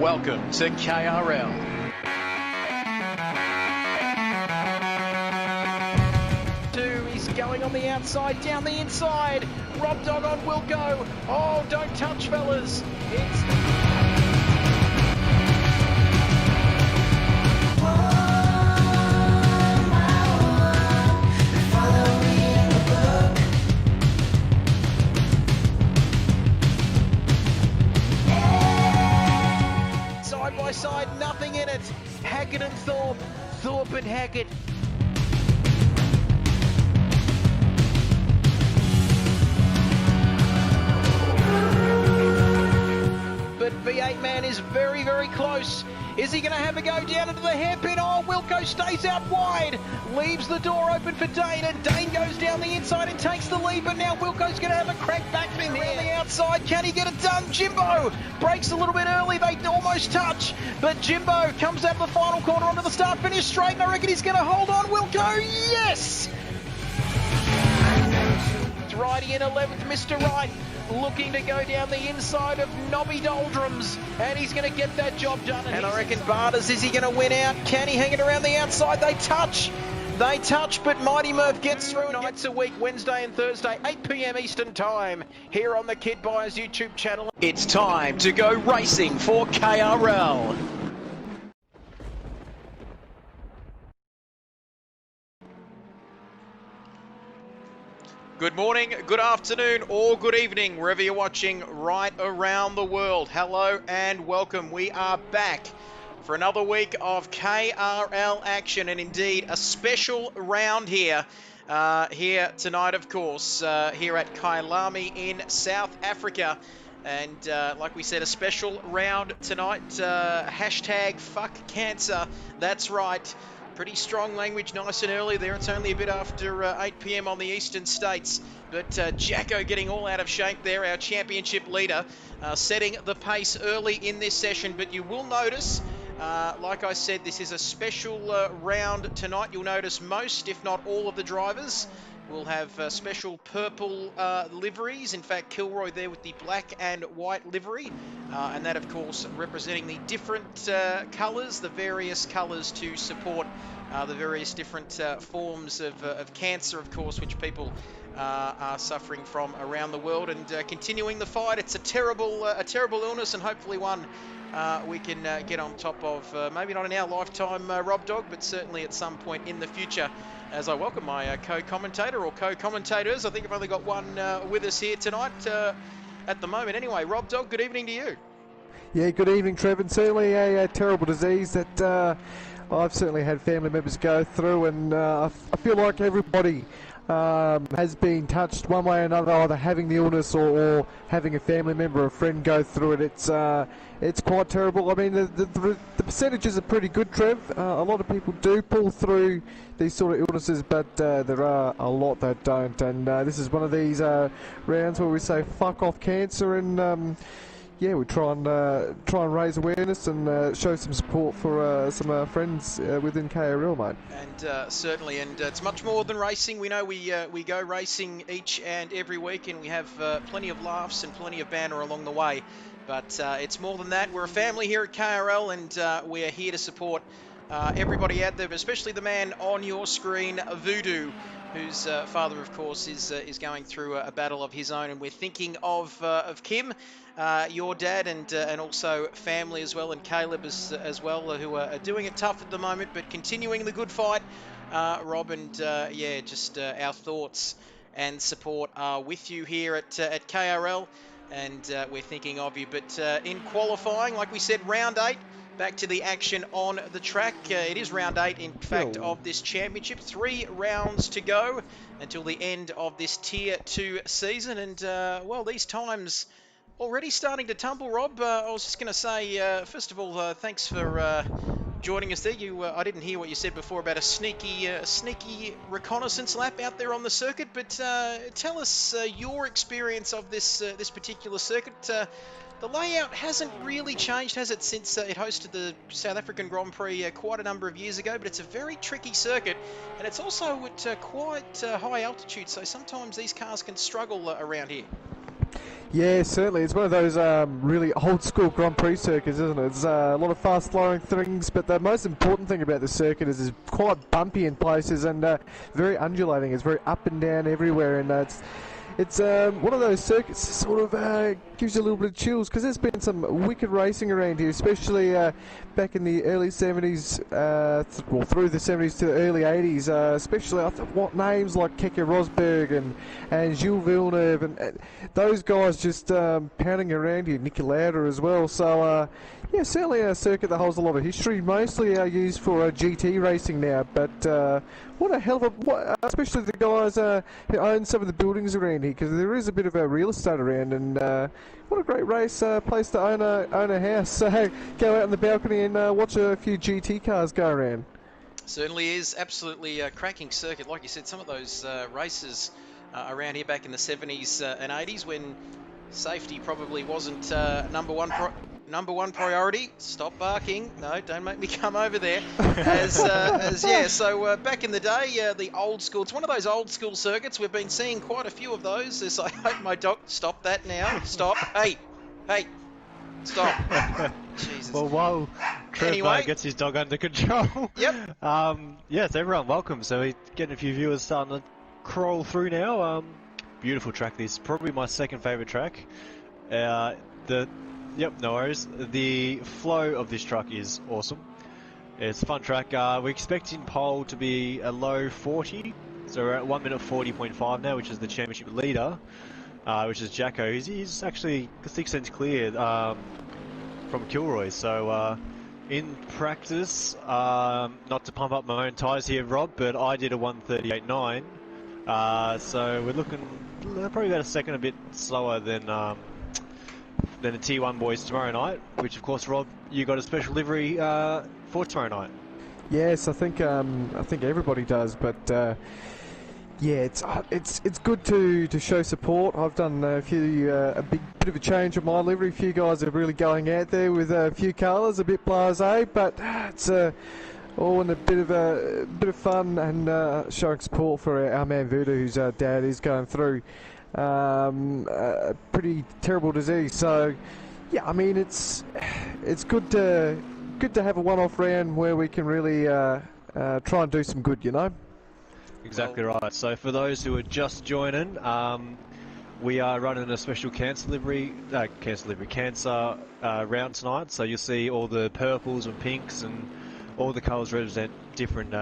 Welcome to KRL. He's going on the outside, down the inside. Rob Dog on Wilco. Oh, don't touch, fellas. Side by side, nothing in it. Hackett and Thorpe. Thorpe and Hackett. But V8 man is very, very close. Is he going to have a go down into the hairpin? Oh, Wilco stays out wide. Leaves the door open for Dane, and Dane goes down the inside and takes the lead, but now Wilco's going to have a crack back from around the outside. Can he get it done? Jimbo breaks a little bit early. They almost touch, but Jimbo comes out the final corner onto the start-finish straight, and I reckon he's going to hold on. Wilco, yes! Riding in 11th, Mr. Wright, looking to go down the inside of Nobby Doldrums, and he's going to get that job done. And I reckon Barters, is he going to win out? Can he hang it around the outside? They touch, but Mighty Murph gets through. Nights a week, Wednesday and Thursday, 8 p.m. Eastern Time, here on the Kid Buyers YouTube channel. It's time to go racing for KRL. Good morning, good afternoon, or good evening, wherever you're watching right around the world. Hello and welcome. We are back for another week of KRL action, and indeed a special round here. Here tonight, of course, here at Kyalami in South Africa. And like we said, a special round tonight. Hashtag fuck cancer. That's right. Pretty strong language, nice and early there. It's only a bit after 8 p.m. on the eastern states. But Jacko getting all out of shape there, our championship leader, setting the pace early in this session. But you will notice, like I said, this is a special round tonight. You'll notice most, if not all, of the drivers will have special purple liveries. In fact, Kilroy there with the black and white livery. And that, of course, representing the different colours, the various colours to support the various different forms of cancer, of course, which people are suffering from around the world. And continuing the fight, it's a terrible illness, and hopefully one we can get on top of, maybe not in our lifetime, Rob Dog, but certainly at some point in the future. As I welcome my co-commentator or co-commentators. I think I've only got one with us here tonight at the moment. Anyway, Rob Dog, good evening to you. Yeah, good evening, Trev. And certainly a terrible disease that I've certainly had family members go through, and I feel like everybody has been touched one way or another, either having the illness or having a family member or a friend go through it. It's quite terrible. I mean, the percentages are pretty good, Trev. A lot of people do pull through these sort of illnesses, but there are a lot that don't. And this is one of these rounds where we say fuck off cancer, and yeah, we try and raise awareness and show some support for some friends within KRL, mate. And certainly, and it's much more than racing. We know we go racing each and every week, and we have plenty of laughs and plenty of banter along the way. But it's more than that. We're a family here at KRL, and we are here to support everybody out there, but especially the man on your screen, Voodoo, whose father, of course, is going through a battle of his own. And we're thinking of Kim, your dad, and also family as well, and Caleb as well, who are doing it tough at the moment, but continuing the good fight, Rob. And yeah, just our thoughts and support are with you here at KRL, and we're thinking of you. But in qualifying, like we said, round 8. Back to the action on the track. It is round 8, in fact, of this championship. 3 rounds to go until the end of this Tier 2 season. And, well, these times already starting to tumble, Rob. I was just going to say, first of all, thanks for joining us there. I didn't hear what you said before about a sneaky reconnaissance lap out there on the circuit, but tell us your experience of this particular circuit. The layout hasn't really changed, has it, since it hosted the South African Grand Prix quite a number of years ago, but it's a very tricky circuit, and it's also at quite high altitude, so sometimes these cars can struggle around here. Yeah, certainly. It's one of those really old school Grand Prix circuits, isn't it? It's a lot of fast flowing things, but the most important thing about the circuit is it's quite bumpy in places and very undulating. It's very up and down everywhere, and it's one of those circuits that sort of gives you a little bit of chills, because there's been some wicked racing around here, especially back in the early 70s, well, through the 70s to the early 80s, especially what names like Keke Rosberg and Jules Villeneuve, and those guys just pounding around here, Niki Lauda as well. So yeah, certainly a circuit that holds a lot of history, mostly used for GT racing now, but what a hell of a, especially the guys who own some of the buildings around here, because there is a bit of a real estate around, and what a great race place to own a house. Go out on the balcony and watch a few GT cars go around. Certainly is. Absolutely a cracking circuit. Like you said, some of those races around here back in the 70s and 80s, when safety probably wasn't number one priority. Stop barking. No, don't make me come over there. So back in the day, the old school, it's one of those old school circuits. We've been seeing quite a few of those. I hope my dog, stop that now. Stop. Hey, stop. Jesus. Well, while Trev gets his dog under control. Yep. Yes, everyone, welcome. So we're getting a few viewers starting to crawl through now. Beautiful track. This is probably my second favourite track. Yep, no worries. The flow of this truck is awesome. It's a fun track. We're expecting pole to be a low 40. So we're at 1 minute 40.5 now, which is the championship leader, which is Jacko. He's actually 6 cents clear from Kilroy. So in practice, not to pump up my own tyres here, Rob, but I did a 1:38.9. So we're looking probably about a second a bit slower than the T1 boys tomorrow night, which of course, Rob, you got a special livery for tomorrow night. Yes, I think everybody does, but yeah, it's good to show support. I've done a bit of a change of my livery. A few guys are really going out there with a few colours, a bit blasé, but it's all in a bit of fun and showing support for our man Voodoo, whose dad is going through a pretty terrible disease. So yeah, I mean it's good to have a one-off round where we can really try and do some good, you know. Exactly right. So for those who are just joining, we are running a special cancer round tonight. So you'll see all the purples and pinks, and all the colours represent different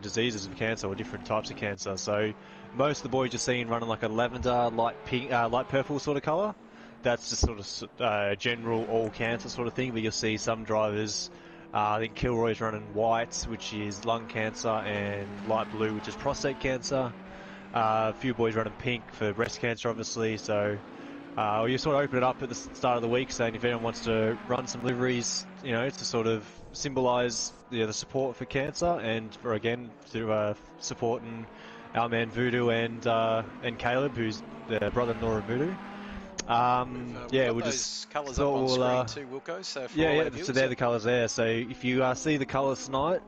diseases of cancer, or different types of cancer. So most of the boys you're seeing running like a lavender, light pink, light purple sort of colour. That's just sort of general all cancer sort of thing. But you'll see some drivers, I think Kilroy's running white, which is lung cancer, and light blue, which is prostate cancer. A few boys running pink for breast cancer, obviously. So you sort of open it up at the start of the week, saying if anyone wants to run some liveries, you know, to sort of symbolise the support for cancer, and for through supporting our man Voodoo and Caleb, who's the brother-in-law of Voodoo. We'll just colours up on screen too, Wilco. So so they're the colours there. So if you see the colours tonight,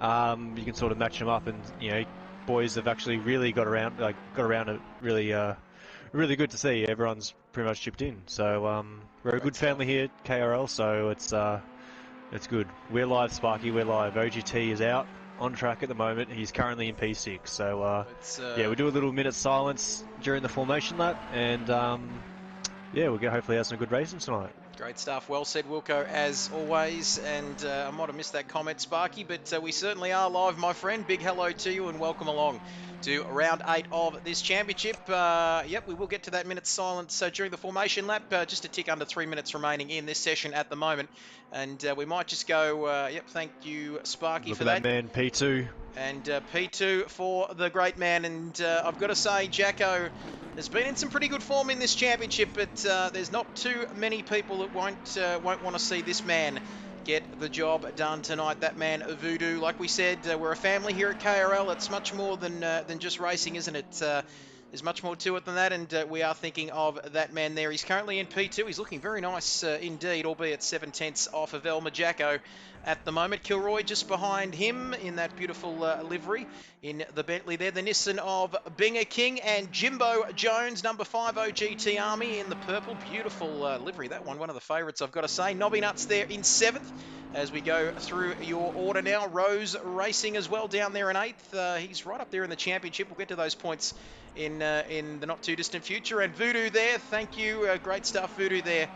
you can sort of match them up, and you know, boys have actually really got around it really good to see. Everyone's pretty much chipped in. So we're a good family here at KRL. So it's good. We're live, Sparky. We're live. OGT is out on track at the moment. He's currently in P6. So we do a little minute silence during the formation lap, and we'll hopefully have some good racing tonight. Great stuff. Well said, Wilco, as always. And I might have missed that comment, Sparky, but we certainly are live, my friend. Big hello to you and welcome along to round 8 of this championship. We will get to that minute silence during the formation lap. Just a tick under 3 minutes remaining in this session at the moment. And we might just go, thank you, Sparky, for that. Look at that man, P2. And P2 for the great man. And I've got to say, Jacko has been in some pretty good form in this championship, but there's not too many people that won't want to see this man get the job done tonight. That man, Voodoo. Like we said, we're a family here at KRL. It's much more than just racing, isn't it? There's much more to it than that, and we are thinking of that man there. He's currently in P2. He's looking very nice indeed, albeit 7/10 off of Elmer Jacko. at the moment. Kilroy just behind him in that beautiful livery in the Bentley there. The Nissan of Binger King, and Jimbo Jones, number 5 OGT Army in the purple. Beautiful livery, that one of the favourites, I've got to say. Nobby Nuts there in 7th. As we go through your order now, Rose Racing as well down there in 8th. He's right up there in the championship. We'll get to those points in the not too distant future. And Voodoo there, thank you, great stuff, Voodoo there.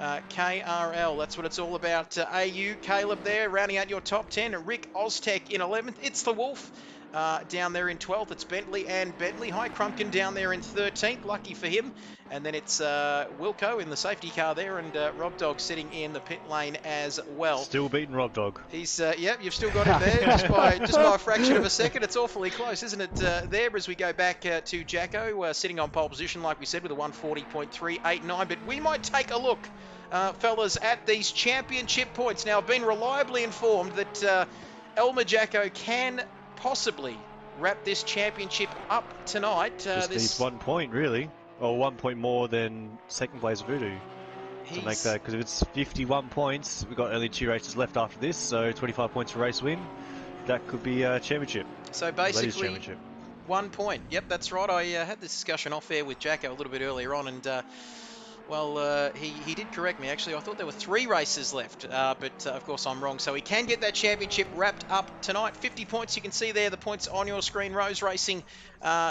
KRL, that's what it's all about. AU, Caleb there, rounding out your top 10. Rick Oztech in 11th. It's the Wolf down there in 12th. It's Bentley and Bentley. Hi, Crumpkin down there in 13th. Lucky for him. And then it's Wilco in the safety car there, and Rob Dog sitting in the pit lane as well. Still beating Rob Dog. He's, yep, you've still got him there just by a fraction of a second. It's awfully close, isn't it, there, as we go back to Jacko, sitting on pole position, like we said, with a 140.389. But we might take a look, fellas, at these championship points. Now, I've been reliably informed that Elmer Jacko can possibly wrap this championship up tonight. Just needs 1 point, really. Or 1 point more than second place Voodoo to make that, because if it's 51 points, we've got only 2 races left after this, so 25 points for race win. That could be a championship. So basically, 1 point. Yep, that's right. I had this discussion off air with Jacko a little bit earlier on, and he did correct me. Actually, I thought there were 3 races left, but of course I'm wrong. So he can get that championship wrapped up tonight. 50 points, you can see there the points on your screen. Rose Racing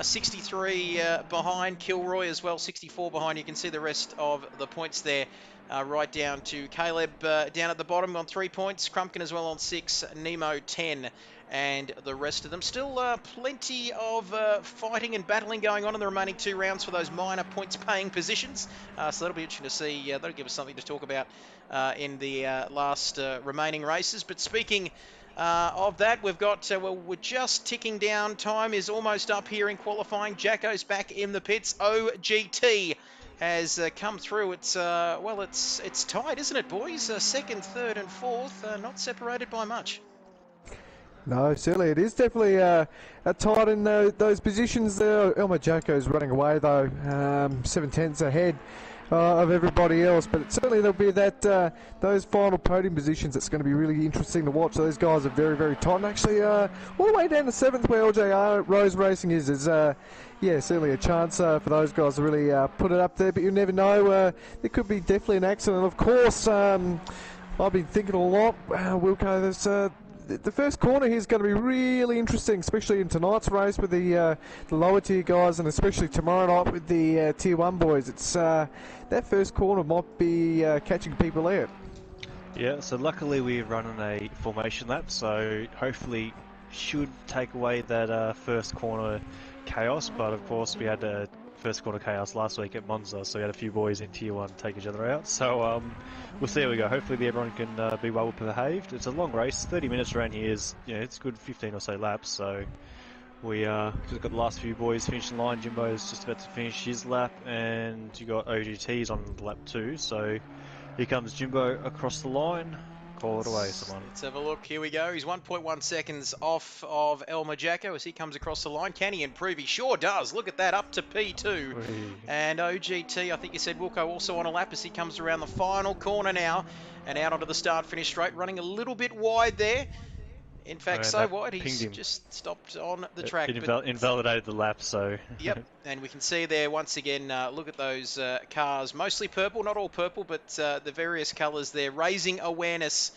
63 behind. Kilroy as well, 64 behind. You can see the rest of the points there. Right down to Caleb down at the bottom on 3 points. Crumpkin as well on 6. Nemo 10. And the rest of them. Still plenty of fighting and battling going on in the remaining 2 rounds for those minor points-paying positions. So that'll be interesting to see. That'll give us something to talk about in the last remaining races. But speaking of that, we've got, we're just ticking down. Time is almost up here in qualifying. Jacko's back in the pits. OGT has come through. It's it's tight, isn't it, boys? 2nd, 3rd, and 4th, not separated by much. No, certainly it is definitely tight in those positions there. Elmer Jacko's running away though, 7/10 ahead of everybody else, but certainly there'll be that those final podium positions that's going to be really interesting to watch. Those guys are very, very tight. And actually, all the way down to 7th where LJR Rose Racing is yeah, certainly a chance for those guys to really put it up there, but you never know. There could be definitely an accident. Of course, I've been thinking a lot, Wilco, there's the first corner here is going to be really interesting, especially in tonight's race with the lower tier guys, and especially tomorrow night with the tier 1 boys. It's that first corner might be catching people out. Yeah, so luckily we're running a formation lap, so hopefully should take away that first corner chaos. But of course we had a first corner chaos last week at Monza, so we had a few boys in tier 1 take each other out. So we'll see how we go. Hopefully everyone can be well behaved. It's a long race. 30 minutes around here is, it's good 15 or so laps. So we just got the last few boys finishing line. Jimbo's just about to finish his lap, and you got OGT's on lap 2. So here comes Jimbo across the line. Call it away, someone. Let's have a look. Here we go. He's 1.1 seconds off of Elmer Jacko as he comes across the line. Can he improve? He sure does. Look at that, up to P2. And OGT, I think you said Wilco, also on a lap as he comes around the final corner now and out onto the start-finish straight, running a little bit wide there. In fact, so wide, he's just stopped on the track. It invalidated the lap, so... Yep, and we can see there once again, look at those cars, mostly purple, not all purple, but the various colours there, raising awareness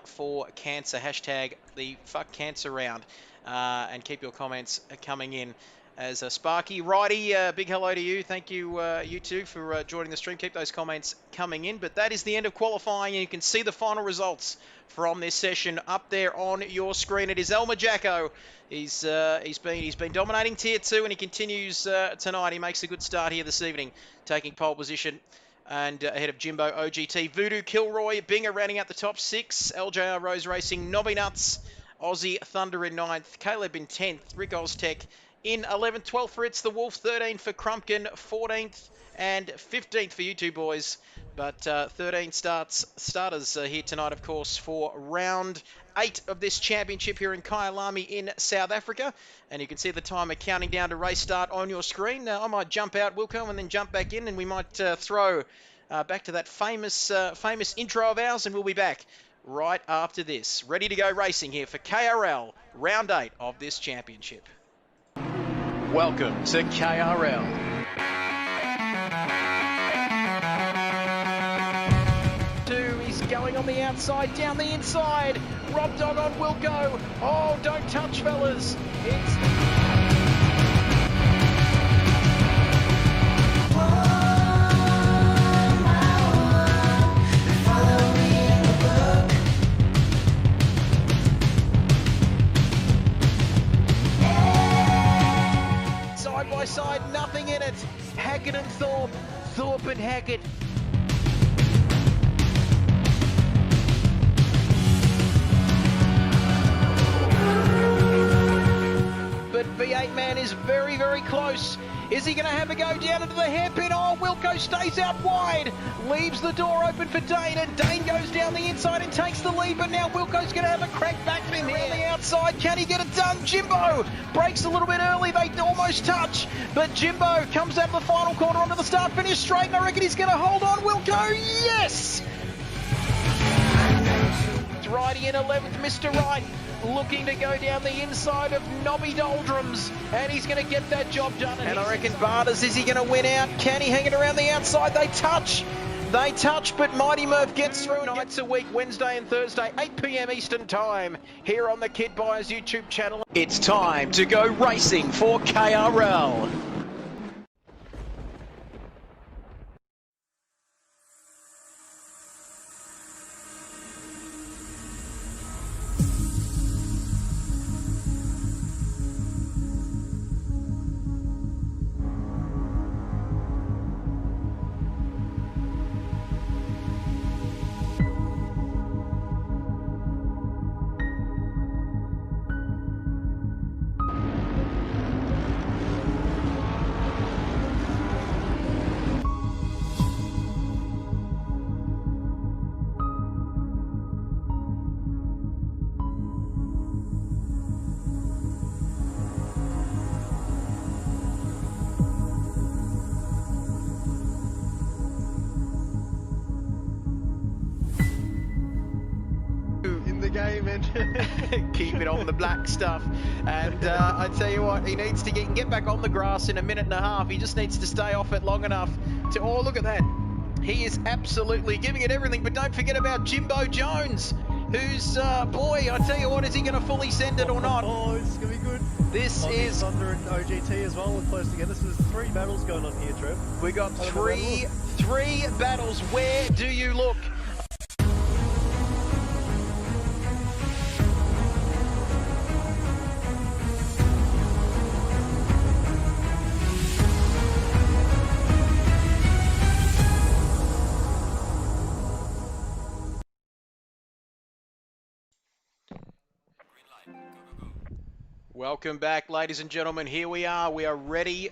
for cancer. Hashtag the Fuck Cancer Round, and keep your comments coming in. As Sparky, Righty, big hello to you. Thank you, you two, for joining the stream. Keep those comments coming in. But that is the end of qualifying, and you can see the final results from this session up there on your screen. It is Elmer Jacko. He's been dominating tier 2, and he continues tonight. He makes a good start here this evening, taking pole position. And ahead of Jimbo, OGT, Voodoo, Kilroy, Binger rounding out the top 6. LJR Rose Racing, Nobby Nuts, Aussie Thunder in 9th, Caleb in 10th, Rick Oztech in 11th, 12th for It's the Wolf, 13 for Crumpkin, 14th and 15th for you two boys. But 13 starters here tonight, of course, for round 8 of this championship here in Kyalami in South Africa. And you can see the timer counting down to race start on your screen. I might jump out, Wilco, and then jump back in, and we might throw back to that famous intro of ours, and we'll be back right after this. Ready to go racing here for KRL, round 8 of this championship. Welcome to KRL. He's going on the outside, down the inside. Rob Dog on Wilco. Oh, don't touch, fellas. Side by side, nothing in it. Hackett and Thorpe. Thorpe and Hackett. But V8 man is very, very close. Is he going to have a go down into the hairpin? Oh, Wilco stays out wide. Leaves the door open for Dane, and Dane goes down the inside and takes the lead, but now Wilco's going to have a crack back from him around the outside. Can he get it done? Jimbo breaks a little bit early. They almost touch, but Jimbo comes out of the final corner onto the start-finish straight, and I reckon he's going to hold on. Wilco, yes! Righty in 11th, Mr. Wright, looking to go down the inside of Nobby Doldrums, and he's going to get that job done. And I reckon Barters, is he going to win out? Can he hang it around the outside? They touch, but Mighty Murph gets through. Nights a week, Wednesday and Thursday, 8 p.m. Eastern Time, here on the Kid Buyers YouTube channel. It's time to go racing for KRL. Game and keep it on the black stuff, and I tell you what, he needs to get back on the grass in a minute and a half. He just needs to stay off it long enough to, oh, look at that, he is absolutely giving it everything. But don't forget about Jimbo Jones, who's boy, I tell you what, is he going to fully send it or not? Oh, this is going to be good. This is Thunder and OGT as well. We're close together. So there's 3 battles going on here, Trev. we got three battles. Where do you look? Welcome back, ladies and gentlemen. Here we are. We are ready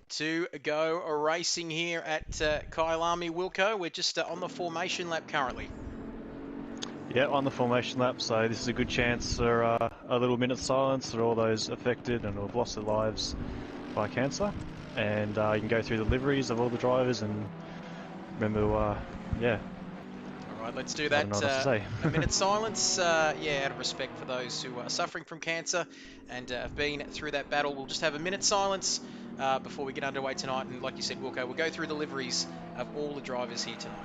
to go racing here at Kyalami, Wilco. We're just on the formation lap currently. Yeah, on the formation lap, so this is a good chance for a little minute silence for all those affected and who have lost their lives by cancer. And you can go through the liveries of all the drivers and remember, yeah. All right, let's do I that. don't know what else to say. A minute silence, yeah, out of respect for those who are suffering from cancer and have been through that battle. We'll just have a minute silence before we get underway tonight. And like you said, Wilco, we'll go through the liveries of all the drivers here tonight.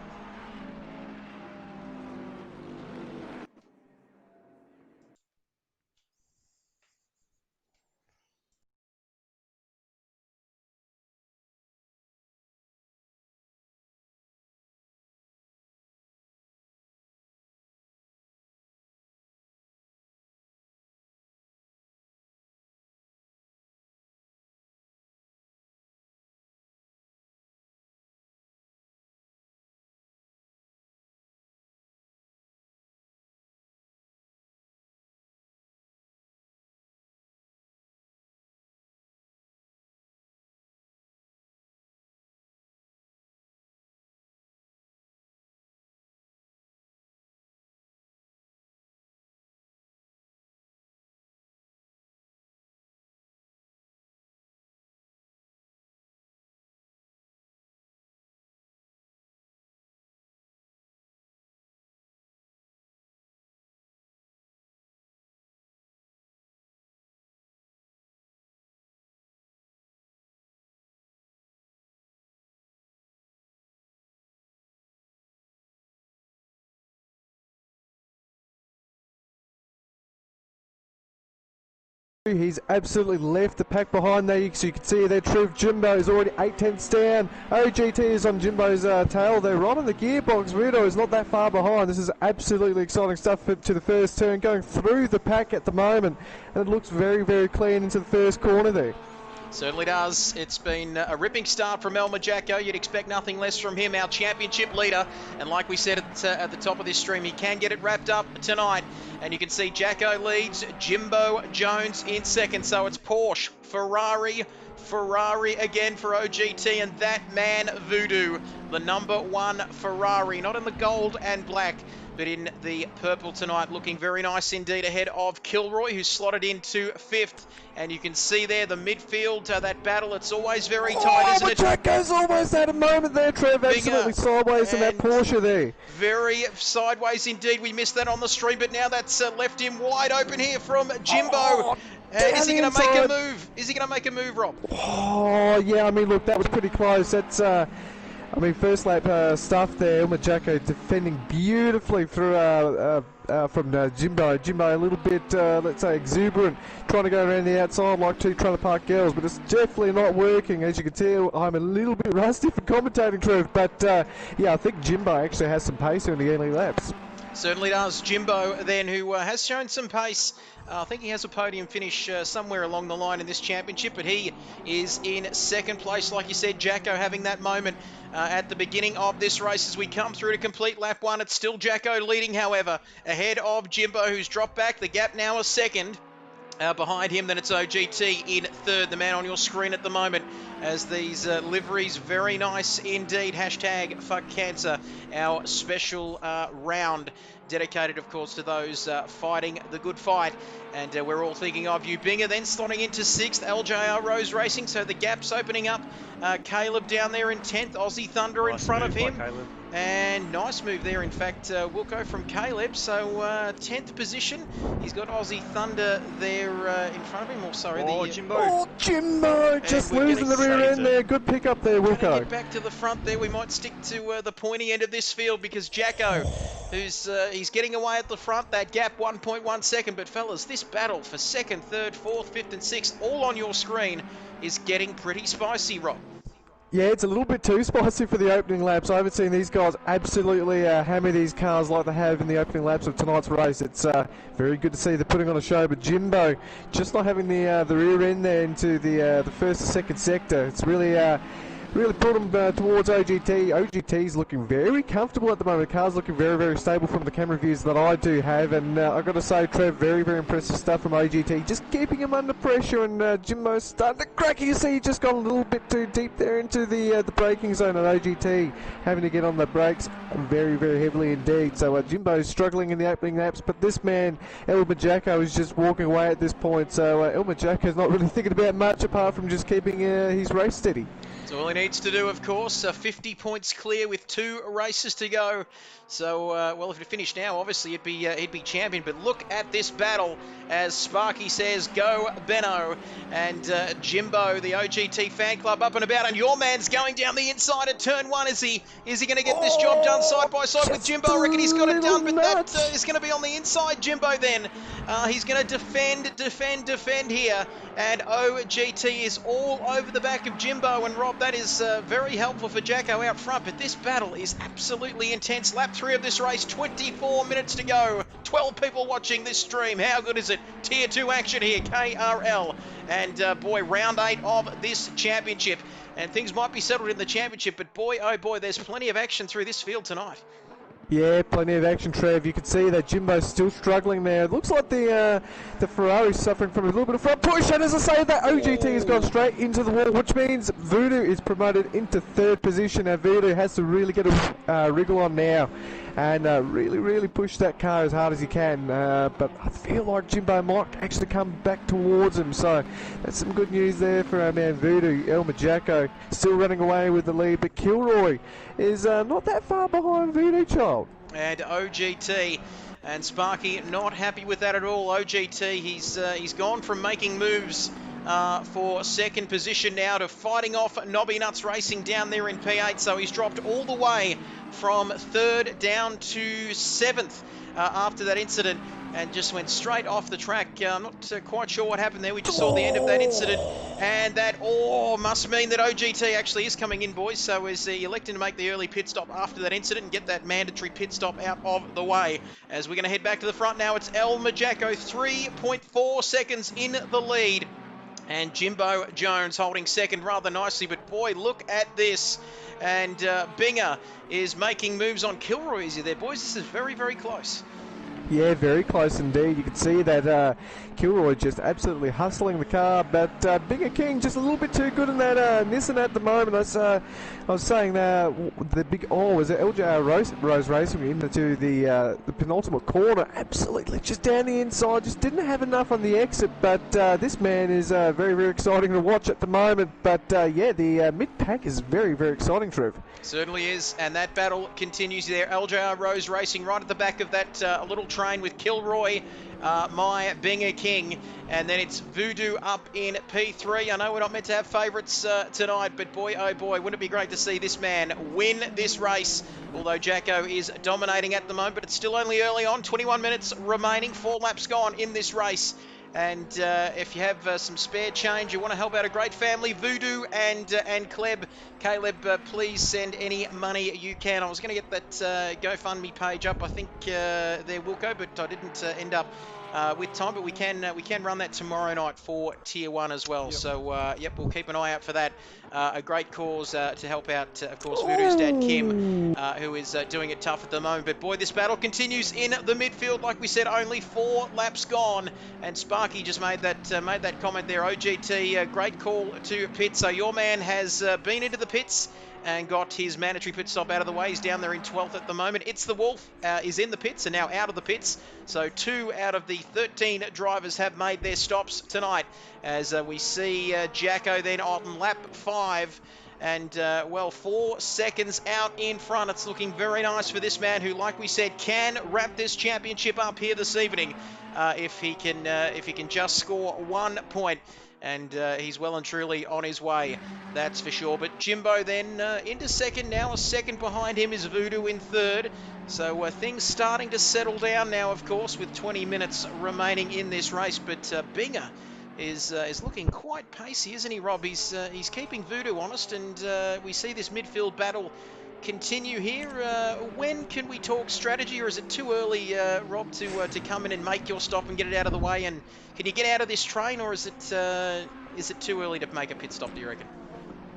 He's absolutely left the pack behind there, so you can see there Trev Jimbo is already 8/10 down. OGT is on Jimbo's tail. They're right on the gearbox. Rudo is not that far behind. This is absolutely exciting stuff to the first turn, going through the pack at the moment, and it looks very, very clean into the first corner there. Certainly does. It's been a ripping start from Elmer Jacko. You'd expect nothing less from him, our championship leader. And like we said at the top of this stream, he can get it wrapped up tonight. And you can see Jacko leads, Jimbo Jones in second. So it's Porsche, Ferrari again for OGT, and that man Voodoo, the #1 Ferrari, not in the gold and black, but in the purple tonight, looking very nice indeed ahead of Kilroy, who's slotted into 5th. And you can see there the midfield, that battle, it's always very tight, isn't it? Jacko's almost had a moment there, Trev, absolutely sideways in that Porsche there. Very sideways indeed. We missed that on the stream, but now that's left him wide open here from Jimbo. Is he going to make a move? Is he going to make a move, Rob? Oh, yeah, I mean, look, that was pretty close. That's, first lap stuff there. Elmer Jacko defending beautifully through from Jimbo. Jimbo a little bit, let's say, exuberant, trying to go around the outside like trying to park girls, but it's definitely not working. As you can tell, I'm a little bit rusty for commentating, Trev, but yeah, I think Jimbo actually has some pace in the early laps. Certainly does. Jimbo then, who has shown some pace. I think he has a podium finish somewhere along the line in this championship, but he is in second place. Like you said, Jacko having that moment at the beginning of this race as we come through to complete lap 1. It's still Jacko leading, however, ahead of Jimbo, who's dropped back. The gap now is second. Behind him, then it's OGT in third, the man on your screen at the moment, as these liveries, very nice indeed. Hashtag Fuck Cancer, our special round, dedicated, of course, to those fighting the good fight. And we're all thinking of you. Binger then slotting into 6th, LJR Rose Racing, so the gap's opening up. Caleb down there in 10th, Aussie Thunder in front of him. And nice move there, in fact, we'll go from Caleb. So 10th position, he's got Aussie Thunder there in front of him. Jimbo. Oh, Jimbo, just losing the rear end there. Good pick up there, Wilco. Get back to the front there. We might stick to the pointy end of this field, because Jacko, who's he's getting away at the front, that gap 1.1 second. But fellas, this battle for 2nd, 3rd, 4th, 5th and 6th, all on your screen, is getting pretty spicy, Rob. Yeah, it's a little bit too spicy for the opening laps. I haven't seen these guys absolutely hammer these cars like they have in the opening laps of tonight's race. It's very good to see they're putting on a show, but Jimbo just not having the rear end there into the first and second sector. It's really pulled them towards OGT. OGT's looking very comfortable at the moment. The car's looking very, very stable from the camera views that I do have. And I've got to say, Trev, very, very impressive stuff from OGT. Just keeping him under pressure, and Jimbo's starting to crack. You see, he just got a little bit too deep there into the braking zone at OGT, having to get on the brakes very, very heavily indeed. So Jimbo's struggling in the opening laps, but this man, Elmer Jacko, is just walking away at this point. So Elmer Jacko's not really thinking about much apart from just keeping his race steady. So all he needs to do, of course, 50 points clear with 2 races to go. So, well, if it finished now, obviously he'd be champion. But look at this battle, as Sparky says, go Benno. And Jimbo, the OGT fan club, up and about. And your man's going down the inside at turn 1. Is he going to get this job done side by side with Jimbo? I reckon he's got it done, but that is going to be on the inside, Jimbo, then. He's going to defend here. And OGT is all over the back of Jimbo. And Rob, that is very helpful for Jacko out front. But this battle is absolutely intense. Lap 3 of this race, 24 minutes to go. 12 people watching this stream. How good is it? Tier 2 action here, KRL. And boy, round 8 of this championship. And things might be settled in the championship, but boy, oh boy, there's plenty of action through this field tonight. Yeah, plenty of action, Trev. You can see that Jimbo's still struggling there. It looks like the Ferrari's suffering from a little bit of front push, and as I say, that OGT has gone straight into the wall, which means Voodoo is promoted into 3rd position. Now Voodoo has to really get a wriggle on now and really push that car as hard as he can. But I feel like Jimbo might actually come back towards him, so that's some good news there for our man Voodoo. Elmer Jacko still running away with the lead, but Kilroy is not that far behind Voodoo Child. And OGT and Sparky not happy with that at all. OGT, he's gone from making moves for 2nd position now to fighting off Nobby Nuts Racing down there in P8. So he's dropped all the way from 3rd down to 7th after that incident and just went straight off the track. I'm not quite sure what happened there. We just saw the end of that incident, and that must mean that OGT actually is coming in, boys. So is electing to make the early pit stop after that incident and get that mandatory pit stop out of the way. As we're going to head back to the front now, it's El Majako, 3.4 seconds in the lead. And Jimbo Jones holding second rather nicely. But boy, look at this. And Binger is making moves on Kilroy. Is he there, boys? This is very, very close. Yeah, very close indeed. You can see that Kilroy just absolutely hustling the car, but Bigger King just a little bit too good in that Nissan at the moment. I was saying the big was it LJR Rose Racing into the penultimate corner, absolutely just down the inside, just didn't have enough on the exit. But this man is very, very exciting to watch at the moment. But yeah, the mid pack is very, very exciting, Trev. Certainly is, and that battle continues there. LJR Rose Racing right at the back of that little train with Kilroy, my Binger King, and then it's Voodoo up in P3. I know we're not meant to have favourites tonight, but boy, oh boy, wouldn't it be great to see this man win this race, although Jacko is dominating at the moment, but it's still only early on, 21 minutes remaining, 4 laps gone in this race. And if you have some spare change, you want to help out a great family, Voodoo and Caleb, please send any money you can. I was going to get that GoFundMe page up, I think there, Wilco, but I didn't end up with time. But we can run that tomorrow night for Tier 1 as well. Yep. So, yep, we'll keep an eye out for that. A great cause to help out, of course, Voodoo's dad, Kim, who is doing it tough at the moment. But, boy, this battle continues in the midfield. Like we said, only 4 laps gone. And Sparky just made that comment there. OGT, great call to pit. So your man has been into the pits and got his mandatory pit stop out of the way. He's down there in 12th at the moment. It's the Wolf is in the pits and now out of the pits. So 2 out of the 13 drivers have made their stops tonight. As we see Jacko then on lap 5. And, well, 4 seconds out in front. It's looking very nice for this man who, like we said, can wrap this championship up here this evening if he can just score 1 point. And he's well and truly on his way, that's for sure. But Jimbo then into second now. A second behind him is Voodoo in third. So things starting to settle down now, of course, with 20 minutes remaining in this race. But Binger is looking quite pacey, isn't he, Rob? He's keeping Voodoo honest, and we see this midfield battle continue here. When can we talk strategy, or is it too early, Rob, to come in and make your stop and get it out of the way? And can you get out of this train, or is it too early to make a pit stop, do you reckon?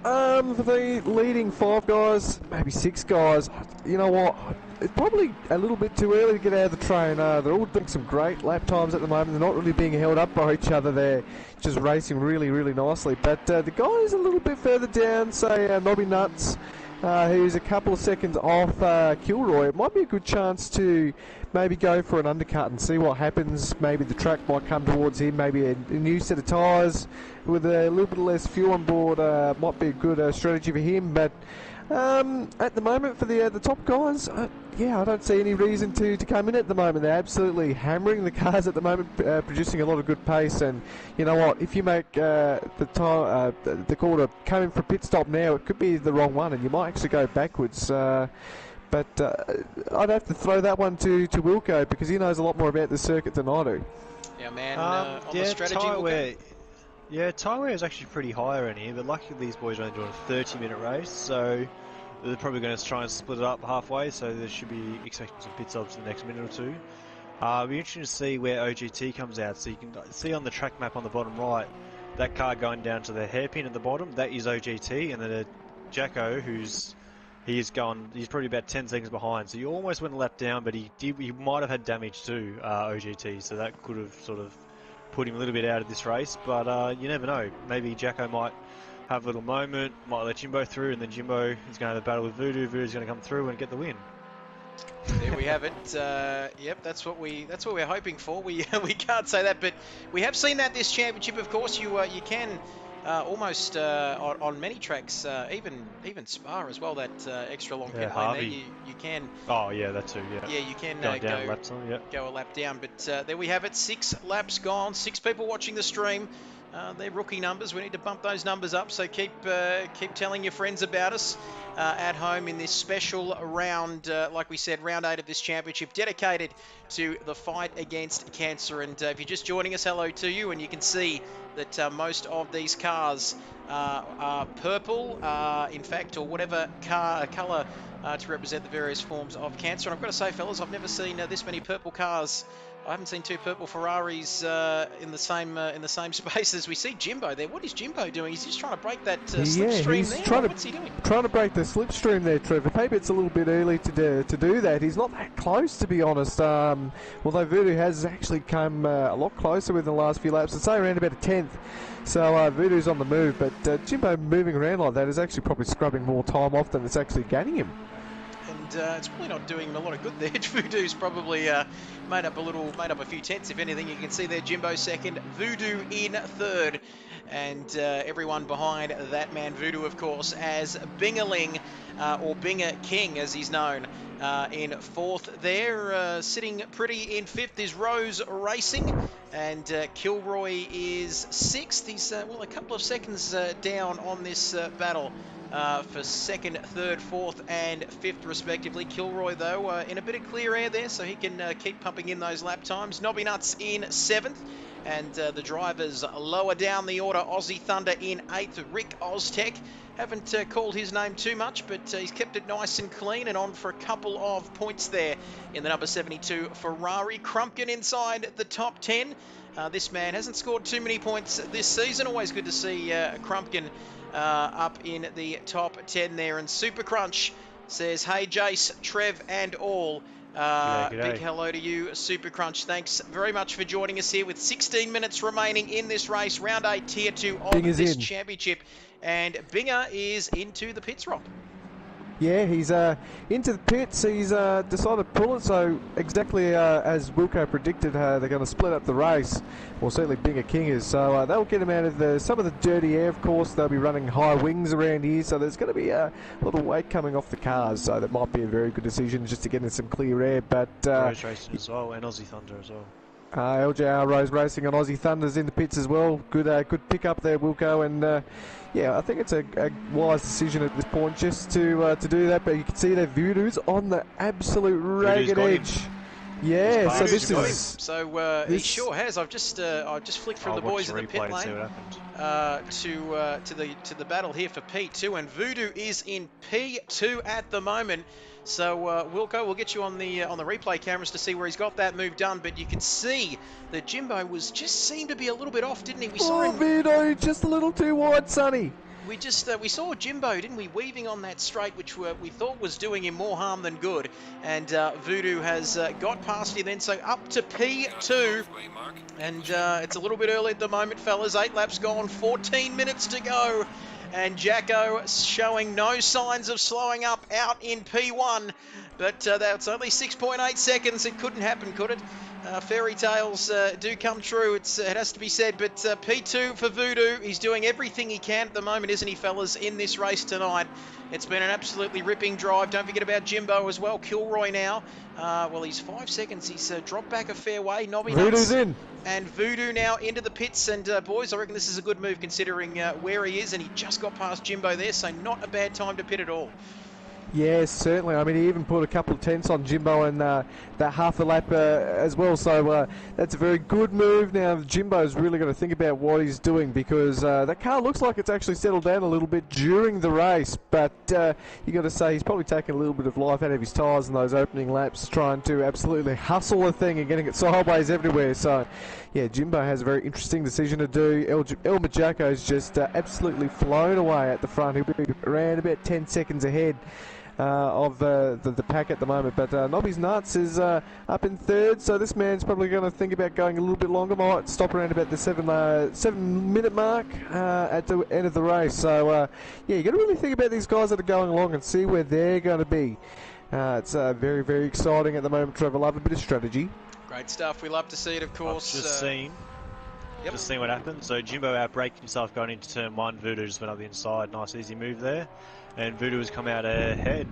For the leading 5 guys, maybe 6 guys, you know what? It's probably a little bit too early to get out of the train. They're all doing some great lap times at the moment. They're not really being held up by each other. They're just racing really, really nicely. But the guys a little bit further down, say Nobby Nuts, who's a couple of seconds off Kilroy, it might be a good chance to maybe go for an undercut and see what happens. Maybe the track might come towards him, maybe a new set of tyres with a little bit less fuel on board might be a good strategy for him. But at the moment for the top guys, yeah, I don't see any reason to come in at the moment. They're absolutely hammering the cars at the moment, producing a lot of good pace. And you know what, if you make the call to come in for a pit stop now, it could be the wrong one and you might actually go backwards. But I'd have to throw that one to Wilco, because he knows a lot more about the circuit than I do. Yeah, man, on the strategy, yeah, tyre wear is actually pretty high around here, but luckily these boys are only doing a 30-minute race, so they're probably going to try and split it up halfway, so there should be expecting some pit stops in the next minute or 2. It'll be interesting to see where OGT comes out. So you can see on the track map on the bottom right, that car going down to the hairpin at the bottom, that is OGT, and then a Jacko he's probably about 10 seconds behind, so you almost went a lap down, but he might have had damage to OGT, so that could have sort of put him a little bit out of this race. But you never know, maybe Jacko might have a little moment, might let Jimbo through, and then Jimbo is going to have a battle with Voodoo. Voodoo's going to come through and get the win. There we have it. Yep, that's what we're hoping for. We can't say that, but we have seen that this championship. Of course, you can almost on many tracks, even Spa as well. That extra long pit lane there, you can. Oh yeah, that too. Yeah. Yeah, you can go a lap down. But there we have it. 6 laps gone. 6 people watching the stream. They're rookie numbers. We need to bump those numbers up. So keep telling your friends about us at home in this special round, like we said, round 8 of this championship, dedicated to the fight against cancer. And if you're just joining us, hello to you. And you can see that most of these cars are purple, in fact, or whatever colour to represent the various forms of cancer. And I've got to say, fellas, I've never seen this many purple cars. I haven't seen 2 purple Ferraris in the same space as we see Jimbo there. What is Jimbo doing? Is he just trying to break that slipstream there? What's he doing? Trying to break the slipstream there, Trevor. Maybe it's a little bit early to do that. He's not that close, to be honest. Although Voodoo has actually come a lot closer within the last few laps. I'd say around about a 10th. So Voodoo's on the move, but Jimbo moving around like that is actually probably scrubbing more time off than it's actually gaining him. And it's probably not doing him a lot of good there. Voodoo's probably made up a few tenths, if anything. You can see there Jimbo second, Voodoo in third, and everyone behind that man Voodoo, of course, as Bingaling, or Binga King as he's known, in fourth there. Sitting pretty in fifth is Rose Racing, and Kilroy is sixth. He's a couple of seconds down on this battle for second, third, fourth and fifth respectively. Kilroy though in a bit of clear air there, so he can keep pumping in those lap times. Nobby Nuts in seventh, and the drivers lower down the order. Aussie Thunder in eighth. Rick Oztech, haven't called his name too much, but he's kept it nice and clean and on for a couple of points there in the number 72 Ferrari. Crumpkin inside the top 10. This man hasn't scored too many points this season. Always good to see Crumpkin up in the top 10 there. And Super Crunch says, hey Jace, Trev and all. G'day. Big hello to you, Super Crunch. Thanks very much for joining us here with 16 minutes remaining in this race. Round 8, Tier 2 of this championship. And Binger is into the pits, Rob. Yeah, he's into the pits. He's decided to pull it. So exactly as Wilco predicted, they're going to split up the race. Well, certainly Binger King is. So they'll get him out of some of the dirty air, of course. They'll be running high wings around here. So there's going to be a little weight coming off the cars. So that might be a very good decision just to get in some clear air. But Rose Racing as well, and Aussie Thunder as well. LJR Rose Racing and Aussie Thunder's in the pits as well. Good pick up there, Wilco. And yeah, I think it's a wise decision at this point just to do that. But you can see that Voodoo's on the absolute ragged edge. Yeah, so this is. So he sure has. I've just flicked from the boys in the pit lane to the battle here for P2, and Voodoo is in P2 at the moment. So Wilco, we'll get you on the replay cameras to see where he's got that move done. But you can see that Jimbo seemed to be a little bit off, didn't he? We saw him. Voodoo just a little too wide, Sonny. We saw Jimbo, didn't we, weaving on that straight, which we thought was doing him more harm than good. And Voodoo has got past him then, so up to P2. And it's a little bit early at the moment, fellas. 8 laps gone, 14 minutes to go. And Jacko showing no signs of slowing up out in P1. But that's only 6.8 seconds. It couldn't happen, could it? Fairy tales do come true, it has to be said. But P2 for Voodoo. He's doing everything he can at the moment, isn't he, fellas, in this race tonight. It's been an absolutely ripping drive. Don't forget about Jimbo as well. Kilroy now. Well, he's 5 seconds. He's dropped back a fair way. Nobby Voodoo's in. And Voodoo now into the pits. And boys, I reckon this is a good move considering where he is. And he just got past Jimbo there, so not a bad time to pit at all. Yes, certainly. I mean, he even put a couple of tenths on Jimbo in that half a lap as well. So that's a very good move. Now, Jimbo's really got to think about what he's doing because that car looks like it's actually settled down a little bit during the race. But you got to say he's probably taken a little bit of life out of his tyres in those opening laps, trying to absolutely hustle the thing and getting it sideways everywhere. So, yeah, Jimbo has a very interesting decision to do. El Majaco's just absolutely flown away at the front. He'll be around about 10 seconds ahead of the pack at the moment, but Nobby's Nuts is up in third, so this man's probably going to think about going a little bit longer. Might stop around about the 7 minute mark at the end of the race. So yeah, you got to really think about these guys that are going along and see where they're going to be. It's very, very exciting at the moment, Trevor. Love a bit of strategy. Great stuff. We love to see it, of course. I've just seen what happened. So Jimbo outbraked himself going into turn 1. Voodoo just went up the inside. Nice easy move there. And Voodoo has come out ahead,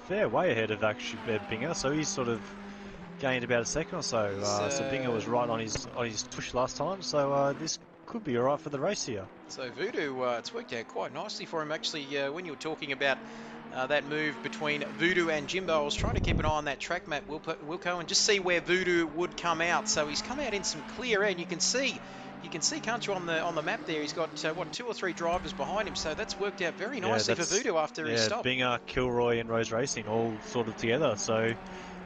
way ahead of actually Binger. So he's sort of gained about a second or so. So Binger was right on his tush last time. So this could be alright for the race here. So Voodoo, it's worked out quite nicely for him actually. When you were talking about that move between Voodoo and Jimbo, I was trying to keep an eye on that track map, Wilco, and just see where Voodoo would come out. So he's come out in some clear air, and you can see, can't you, on the map there? He's got what, 2 or 3 drivers behind him. So that's worked out very nicely for Voodoo after his stop. Binger, Kilroy, and Rose Racing all sort of together. So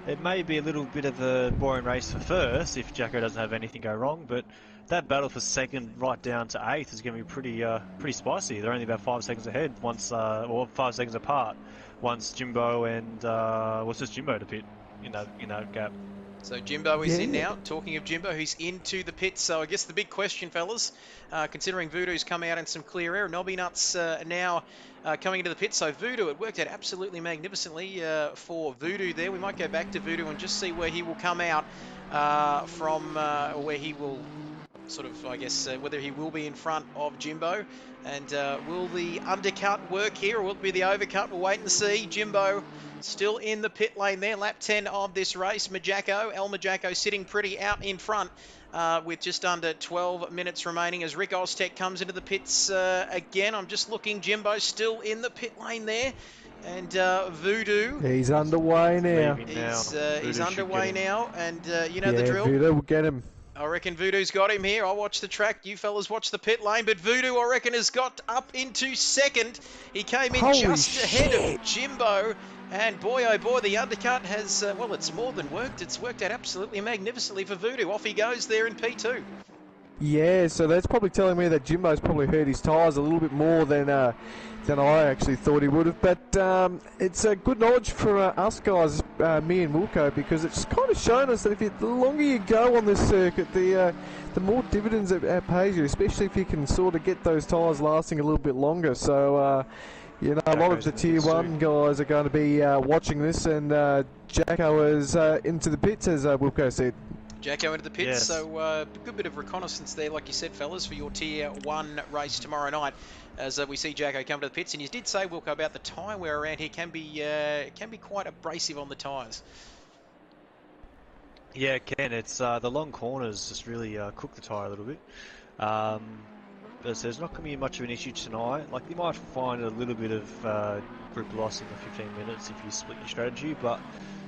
it may be a little bit of a boring race for first if Jacko doesn't have anything go wrong, but that battle for second right down to 8th is going to be pretty spicy. They're only about 5 seconds ahead or 5 seconds apart once Jimbo and just Jimbo to pit in that gap. So Jimbo is in now. Talking of Jimbo, who's into the pits. So I guess the big question, fellas, considering Voodoo's come out in some clear air, Nobby Nuts now coming into the pit. So Voodoo, it worked out absolutely magnificently for Voodoo there. We might go back to Voodoo and just see where he will come out from, where he will sort of, I guess, whether he will be in front of Jimbo. And will the undercut work here, or will it be the overcut? We'll wait and see. Jimbo still in the pit lane there, lap 10 of this race. El Majacko sitting pretty out in front with just under 12 minutes remaining as Rick Oztech comes into the pits again. I'm just looking, Jimbo still in the pit lane there. And Voodoo, he's underway now. He's underway now, and you know the drill. Voodoo will get him. I reckon Voodoo's got him here. I'll watch the track. You fellas watch the pit lane. But Voodoo, I reckon, has got up into second. He came in just ahead of Jimbo. And boy, oh boy, the undercut has, well, it's more than worked. It's worked out absolutely magnificently for Voodoo. Off he goes there in P2. Yeah, so that's probably telling me that Jimbo's probably hurt his tyres a little bit more than I actually thought he would have. But it's a good knowledge for us guys, me and Wilco, because it's kind of shown us that the longer you go on this circuit, the more dividends it pays you, especially if you can sort of get those tyres lasting a little bit longer. So, you know, a lot of the Tier 1 guys are going to be watching this, and Jacko is into the pits, as Wilco said. Jacko into the pits, yes. So a good bit of reconnaissance there, like you said, fellas, for your Tier 1 race tomorrow night, as we see Jacko come to the pits. And you did say, Wilco, about the tyre wear around here can be quite abrasive on the tyres. Yeah, it can. It's the long corners just really cook the tyre a little bit. But there's not going to be much of an issue tonight. Like, you might find a little bit of grip loss in the 15 minutes if you split your strategy, but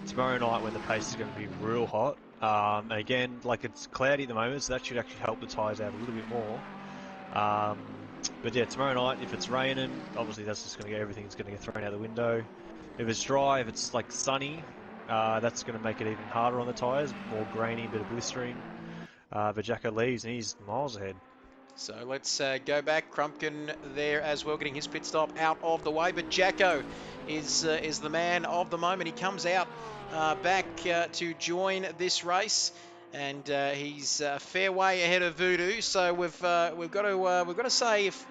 tomorrow night when the pace is going to be real hot, and again, like, it's cloudy at the moment, so that should actually help the tyres out a little bit more. But yeah, tomorrow night, if it's raining, obviously that's just going to get everything's going to get thrown out the window. If it's dry, if it's like sunny, that's going to make it even harder on the tyres, more grainy, a bit of blistering. But Jacko leaves and he's miles ahead. So let's go back. Crumpkin there as well, getting his pit stop out of the way. But Jacko is the man of the moment. He comes out back to join this race, and he's a fair way ahead of Voodoo. So we've got to say, if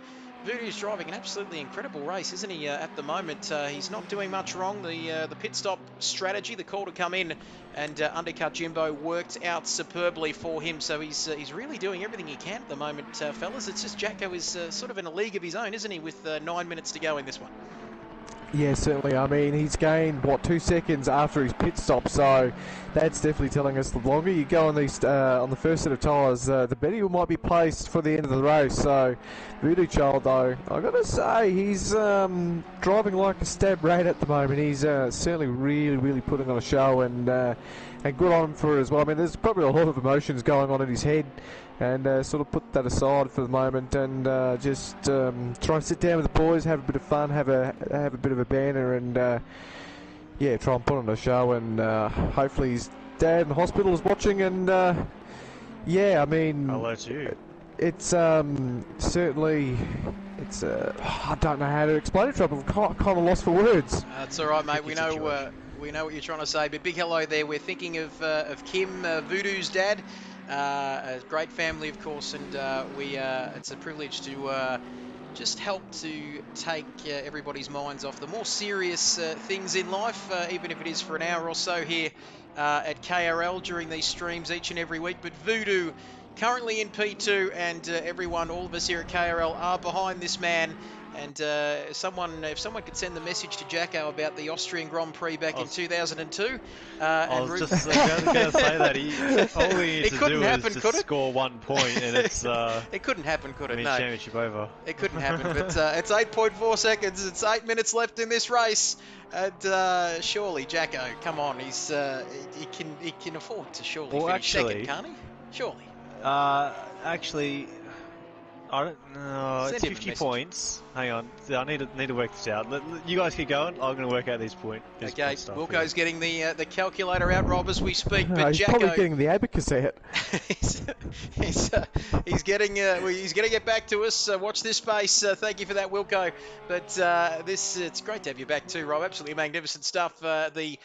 Voodoo's driving an absolutely incredible race, isn't he? At the moment, he's not doing much wrong. The pit stop strategy, the call to come in and undercut Jimbo, worked out superbly for him. So he's really doing everything he can at the moment, fellas. It's just Jacko is sort of in a league of his own, isn't he? With 9 minutes to go in this one. Yeah, certainly. I mean, he's gained, 2 seconds after his pit stop, so that's definitely telling us the longer you go on these on the first set of tyres, the better you might be placed for the end of the race. So, Voodoo Child, though, I've got to say, he's driving like a stab rat at the moment. He's certainly really putting on a show, and good on him for it as well. I mean, there's probably a lot of emotions going on in his head, and sort of put that aside for the moment, and just try and sit down with the boys, have a bit of fun, have a bit of a banter, and yeah, try and put on a show. And hopefully his dad in the hospital is watching, and yeah, I mean, hello to you. It's certainly, it's I don't know how to explain it, Trouble. I'm kind of lost for words. That's all right, mate. We know what you're trying to say. But big hello there. We're thinking of Kim, Voodoo's dad. A great family, of course, and it's a privilege to just help to take everybody's minds off the more serious things in life, even if it is for an hour or so here at KRL during these streams each and every week. But Voodoo currently in P2, and everyone, all of us here at KRL are behind this man And if someone could send the message to Jacko about the Austrian Grand Prix back in 2002, I was just going to say that all he needs it to couldn't do happen, is could just it? score 1 point, and it's it couldn't happen, could it? means No, championship over. it couldn't happen. But it's 8.4 seconds. It's 8 minutes left in this race, and surely Jacko, come on, he can afford to surely finish second, can't he? Surely. Actually, I don't know. It's 50 points. Hang on, I need to work this out. You guys keep going. I'm going to work out these points. Okay, Wilco's getting the calculator out, Rob, as we speak. But he's Jacko, probably getting the abacus out. he's getting it back to us. Watch this space. Thank you for that, Wilco. But it's great to have you back too, Rob. Absolutely magnificent stuff. The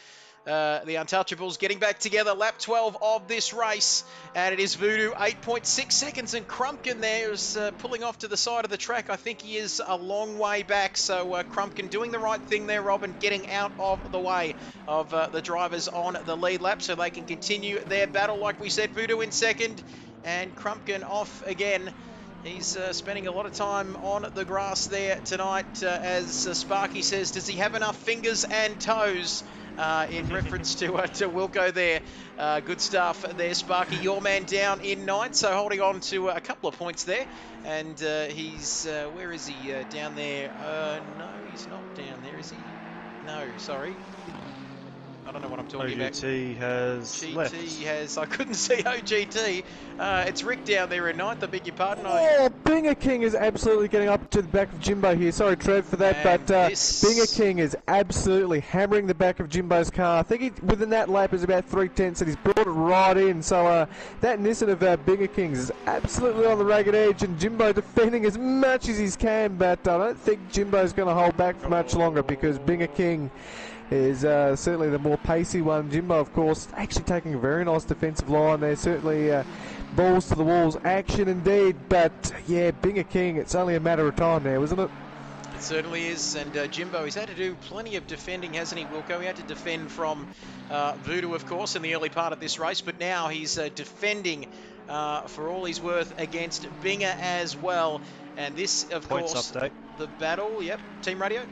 Untouchables getting back together, lap 12 of this race, and it is Voodoo, 8.6 seconds, and Crumpkin there is pulling off to the side of the track. I think he is a long way back, so Crumpkin doing the right thing there, Robin, getting out of the way of the drivers on the lead lap so they can continue their battle. Like we said, Voodoo in second, and Crumpkin off again. He's spending a lot of time on the grass there tonight, as Sparky says, does he have enough fingers and toes? In reference to Wilco there. Good stuff there, Sparky. Your man down in ninth, so holding on to a couple of points there. And he's, where is he? Down there? No, he's not down there, is he? No, sorry. I don't know what I'm talking about. OGT has left. I couldn't see OGT. It's Rick down there in ninth, I beg your pardon. Binger King is absolutely getting up to the back of Jimbo here. Sorry, Trev, for that, but Binger King is absolutely hammering the back of Jimbo's car. I think within that lap is about 3/10, and he's brought it right in. So that Nissan of Binger King's is absolutely on the ragged edge, and Jimbo defending as much as he can, but I don't think Jimbo's going to hold back for much longer because Binger King is certainly the more pacey one. Jimbo, of course, actually taking a very nice defensive line there. Certainly balls to the walls action indeed. But, yeah, Binger King, it's only a matter of time now, isn't it? It certainly is. And Jimbo, he's had to do plenty of defending, hasn't he, Wilco? He had to defend from Voodoo, of course, in the early part of this race. But now he's defending for all he's worth against Binger as well. And this, of Points course, update. The battle. Yep, Team Radio.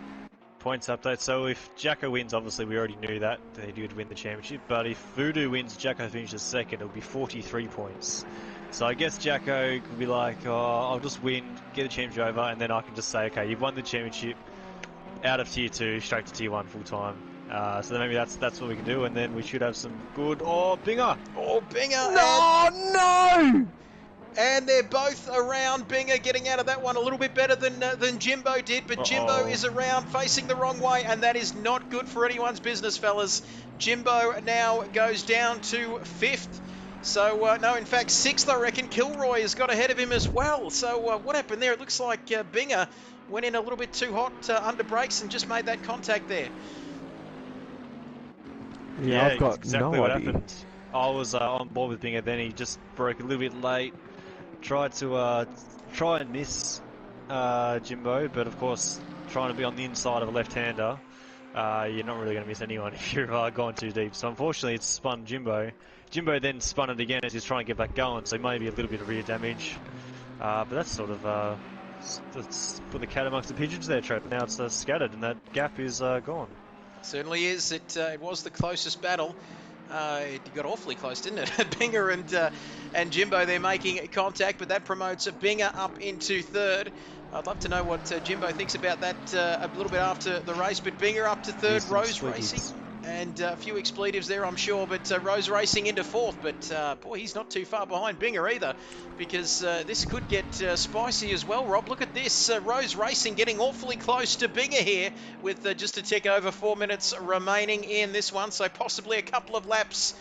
Points update. So if Jacko wins, obviously we already knew that he would win the championship. But if Voodoo wins, Jacko finishes second, it'll be 43 points. So I guess Jacko could be like, oh, I'll just win, get the championship over, and then I can just say, okay, you've won the championship out of tier 2, straight to tier 1 full time. So then maybe that's what we can do, and then we should have some good. Oh, Binger! Oh, Binger! No! And they're both around. Binger getting out of that one a little bit better than Jimbo did, but Jimbo is around facing the wrong way, and that is not good for anyone's business, fellas. Jimbo now goes down to 5th. So, no, in fact, 6th, I reckon. Kilroy has got ahead of him as well. So, what happened there? It looks like Binger went in a little bit too hot under brakes and just made that contact there. Yeah, I've got exactly no what idea. happened. I was on board with Binger, then he just broke a little bit late. Tried to try and miss Jimbo, but of course, trying to be on the inside of a left-hander, you're not really going to miss anyone if you've gone too deep. So unfortunately, it's spun Jimbo. Jimbo then spun it again as he's trying to get back going, so maybe a little bit of rear damage. But that's sort of let's put the cat amongst the pigeons there, Trev. Now it's scattered, and that gap is gone. Certainly is. It was the closest battle. It got awfully close, didn't it? Binger and Jimbo, they're making contact, but that promotes Binger up into 3rd. I'd love to know what Jimbo thinks about that a little bit after the race, but Binger up to 3rd, Rose Racing. And a few expletives there, I'm sure, but Rose Racing into 4th. But, boy, he's not too far behind Binger either, because this could get spicy as well, Rob. Look at this. Rose Racing getting awfully close to Binger here with just a tick over 4 minutes remaining in this one, so possibly a couple of laps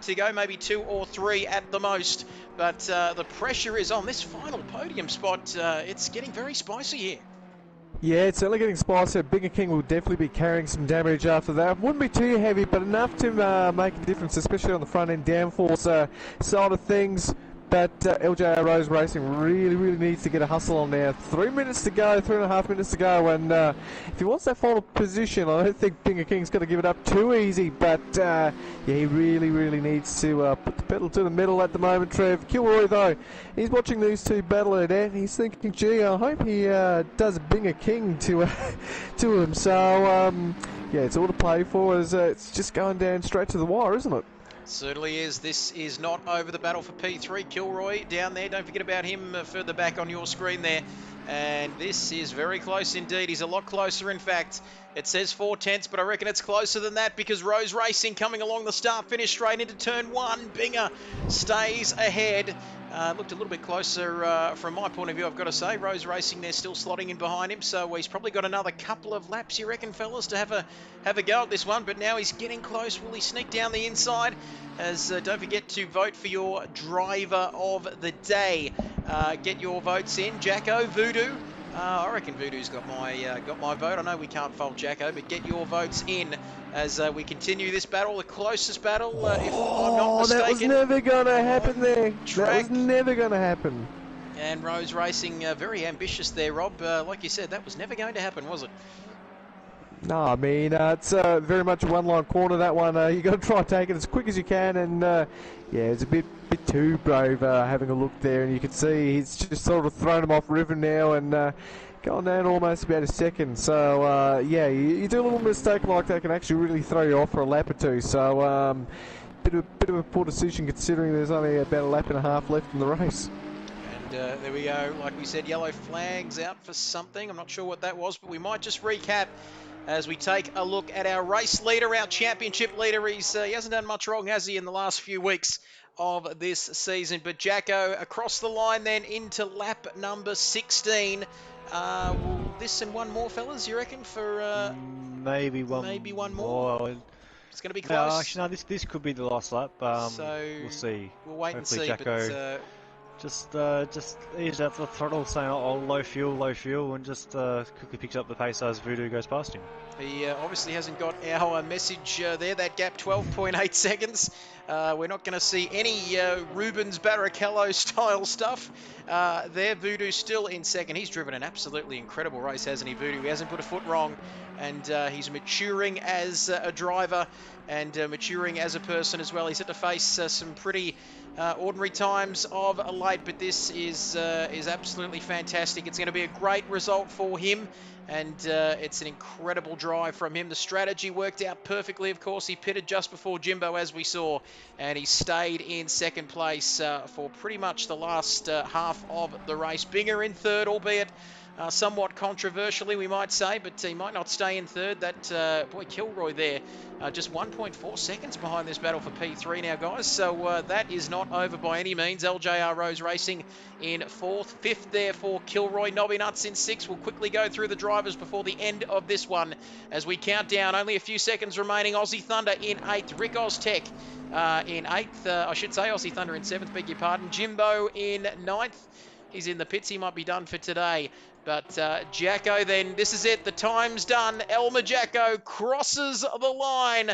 to go, maybe 2 or 3 at the most. But the pressure is on this final podium spot. It's getting very spicy here. Yeah, it's certainly getting spicy. Binger King will definitely be carrying some damage after that. Wouldn't be too heavy, but enough to make a difference, especially on the front end downforce side of things. but LJR Rose Racing really needs to get a hustle on now. 3 minutes to go, 3.5 minutes to go, and if he wants that final position, I don't think Binga King's going to give it up too easy, but yeah, he really needs to put the pedal to the metal at the moment, Trev. Kilroy, though, he's watching these two battle it out, and he's thinking, gee, I hope he does Binga King to him, so yeah, it's all to play for, as it's just going down straight to the wire, isn't it? Certainly is. This is not over the battle for P3. Kilroy down there. Don't forget about him further back on your screen there. And this is very close indeed. He's a lot closer, in fact. It says 4/10, but I reckon it's closer than that because Rose Racing coming along the start finish straight into turn 1. Binga stays ahead. Looked a little bit closer from my point of view, I've got to say. Rose Racing, they're still slotting in behind him, so he's probably got another couple of laps, you reckon, fellas, to have a go at this one. But now he's getting close. Will he sneak down the inside? As don't forget to vote for your driver of the day. Get your votes in. Jacko, Voodoo. I reckon Voodoo's got my vote. I know we can't fault Jacko, but get your votes in as we continue this battle. The closest battle, if I'm not mistaken. That was never going to happen there. That was never going to happen. And Rose Racing, very ambitious there, Rob. Like you said, that was never going to happen, was it? No, I mean, it's very much a one-line corner, that one. You got to try and take it as quick as you can, and yeah, it's a bit too brave having a look there, and you can see he's just sort of thrown him off river now and gone down almost about a second. So, yeah, you do a little mistake like that can actually really throw you off for a lap or two. So, bit of a poor decision considering there's only about a lap and a half left in the race. And there we go. Like we said, yellow flags out for something. I'm not sure what that was, but we might just recap as we take a look at our race leader, our championship leader. He hasn't done much wrong, has he, in the last few weeks of this season? But Jacko across the line then into lap number 16. This and one more, fellas, you reckon, for maybe one more. It's going to be close. No, actually, no, this could be the last lap. So we'll see. We'll wait Hopefully and see. Jacko just eased out the throttle, saying, "Oh, low fuel," and just quickly picks up the pace as Voodoo goes past him. He obviously hasn't got our message there. That gap, 12.8 seconds. We're not going to see any Rubens Barrichello style stuff there. Voodoo still in second. He's driven an absolutely incredible race, hasn't he, Voodoo? He hasn't put a foot wrong, and he's maturing as a driver and maturing as a person as well. He's had to face some pretty ordinary times of late, but this is absolutely fantastic. It's going to be a great result for him, and it's an incredible drive from him. The strategy worked out perfectly, of course. He pitted just before Jimbo, as we saw, and he stayed in second place for pretty much the last half of the race. Binga in third, albeit somewhat controversially, we might say, but he might not stay in third. That boy Kilroy there, just 1.4 seconds behind this battle for P3 now, guys. So that is not over by any means. LJR Rose Racing in fourth, fifth there for Kilroy. Nobby Nuts in sixth. We'll quickly go through the drivers before the end of this one as we count down. Only a few seconds remaining. Aussie Thunder in eighth. Rick Oztech in eighth. I should say Aussie Thunder in seventh. Beg your pardon. Jimbo in ninth. He's in the pits. He might be done for today. But Jacko then, this is it. The time's done. Elmer Jacko crosses the line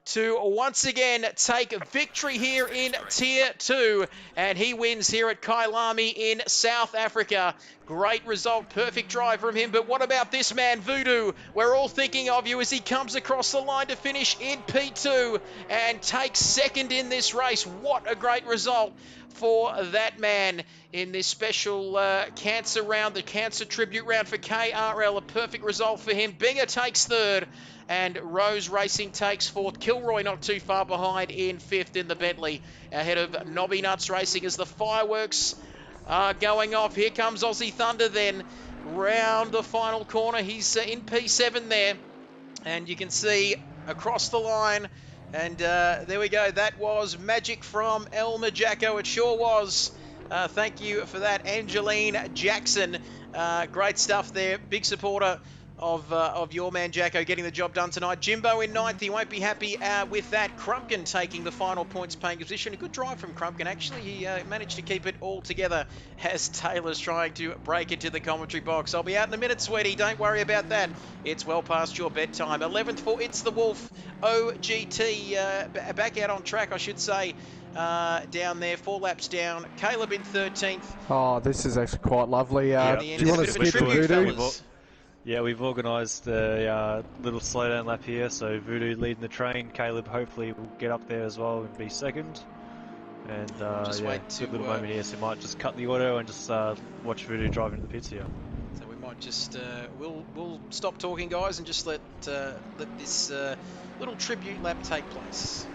to once again take victory here in Tier 2. And he wins here at Kyalami in South Africa. Great result. Perfect drive from him. But what about this man, Voodoo? We're all thinking of you as he comes across the line to finish in P2 and takes second in this race. What a great result for that man in this special cancer round, the cancer tribute round for KRL. A perfect result for him. Binga takes third and Rose Racing takes fourth. Kilroy not too far behind in fifth in the Bentley, ahead of Nobby Nuts Racing as the fireworks are going off. Here comes Aussie Thunder then round the final corner. He's in P7 there, and you can see across the line. And there we go. That was magic from Elmer Jacko. It sure was. Thank you for that, Angeline Jackson. Great stuff there. Big supporter of your man Jacko getting the job done tonight. Jimbo in ninth. He won't be happy with that. Crumpkin taking the final points paying position. A good drive from Crumpkin, actually. He managed to keep it all together as Taylor's trying to break into the commentary box. I'll be out in a minute, sweetie. Don't worry about that. It's well past your bedtime. 11th for It's the Wolf. OGT back out on track, I should say. Down there, 4 laps down. Caleb in 13th. Oh, this is actually quite lovely. Yeah, Do the end you is a want to bit of a skip tribute, Voodoo? fellas. Yeah, we've organised a little slowdown lap here, so Voodoo leading the train. Caleb hopefully will get up there as well and be second. And Just yeah, wait to, good little moment here, so we might just cut the auto and just watch Voodoo drive into the pits here. So we might just we'll stop talking, guys, and just let this little tribute lap take place.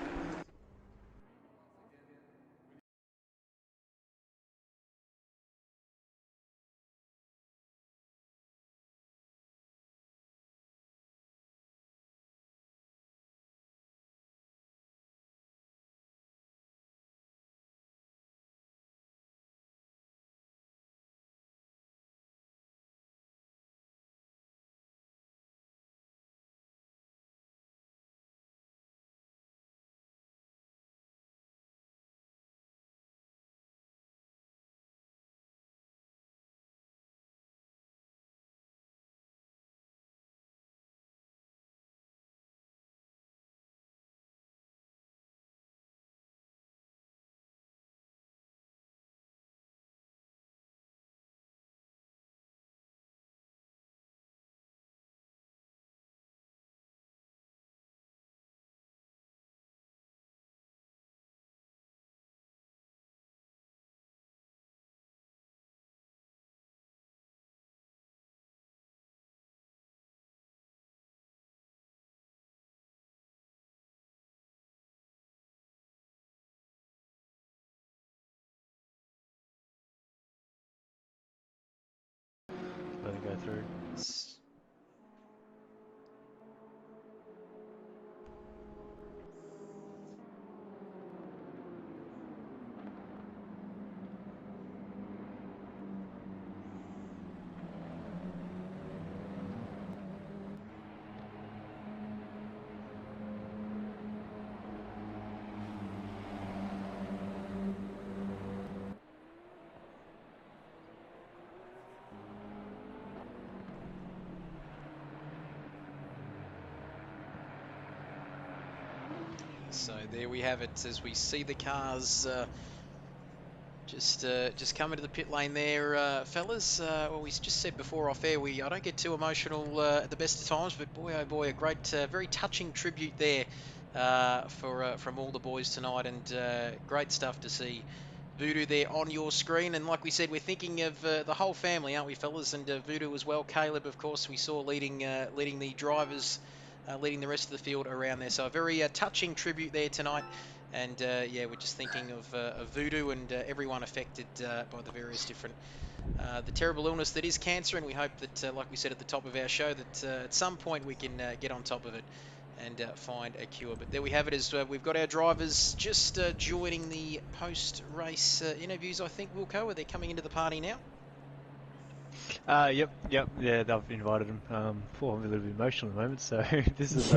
Let it go through. So there we have it, as we see the cars just come into the pit lane there, fellas. Well, we just said before off air, I don't get too emotional at the best of times, but boy, oh boy, a great, very touching tribute there from all the boys tonight, and great stuff to see Voodoo there on your screen. And like we said, we're thinking of the whole family, aren't we, fellas? And Voodoo as well. Caleb, of course, we saw leading the drivers, leading the rest of the field around there. So a very touching tribute there tonight. And yeah, we're just thinking of Voodoo and everyone affected by the various different, the terrible illness that is cancer. And we hope that, like we said at the top of our show, that at some point we can get on top of it and find a cure. But there we have it, as we've got our drivers just joining the post-race interviews, I think, Wilco. Are they coming into the party now? Yep, yeah, they've invited him. I'm a little bit emotional at the moment, so this is...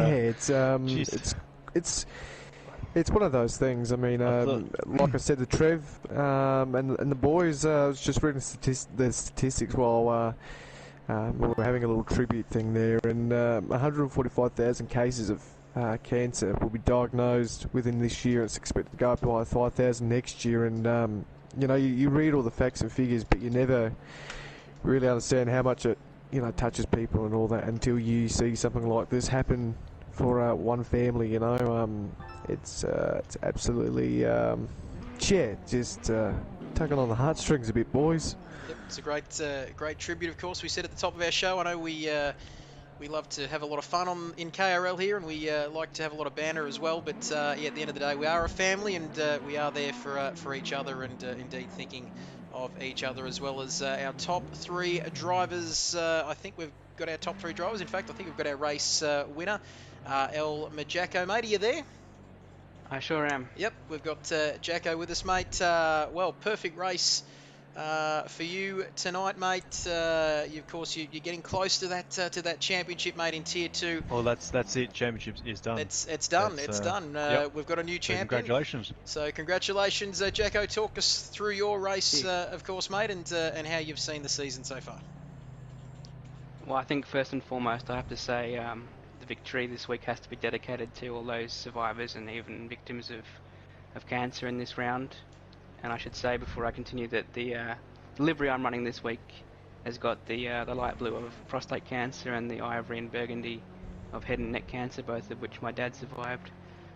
It's one of those things. I mean, like I said, the Trev and the boys. I was just reading the statistics while we were having a little tribute thing there, and 145,000 cases of cancer will be diagnosed within this year. It's expected to go up by 5,000 next year, and you know, you read all the facts and figures, but you never really understand how much it touches people and all that until you see something like this happen for one family. You know, it's absolutely just tugging on the heartstrings a bit, boys. Yep, it's a great tribute. Of course, we said at the top of our show, I know we love to have a lot of fun in KRL here, and we like to have a lot of banter as well. But yeah, at the end of the day, we are a family, and we are there for each other, and indeed thinking of each other, as well as our top 3 drivers. I think we've got our top 3 drivers. In fact, I think we've got our race winner, El Majacko. Mate, are you there? I sure am. Yep, we've got Jacko with us, mate. Well, perfect race for you tonight, mate. Of course, you're getting close to that championship, mate, in Tier 2. Well, that's it. Championship is done. It's done. It's done. Yep. We've got a new So champion. congratulations. So congratulations, Jacko. Talk us through your race, of course, mate, and how you've seen the season so far. Well, I think first and foremost, I have to say the victory this week has to be dedicated to all those survivors and even victims of cancer in this round. And I should say before I continue that the livery I'm running this week has got the light blue of prostate cancer and the ivory and burgundy of head and neck cancer, both of which my dad survived.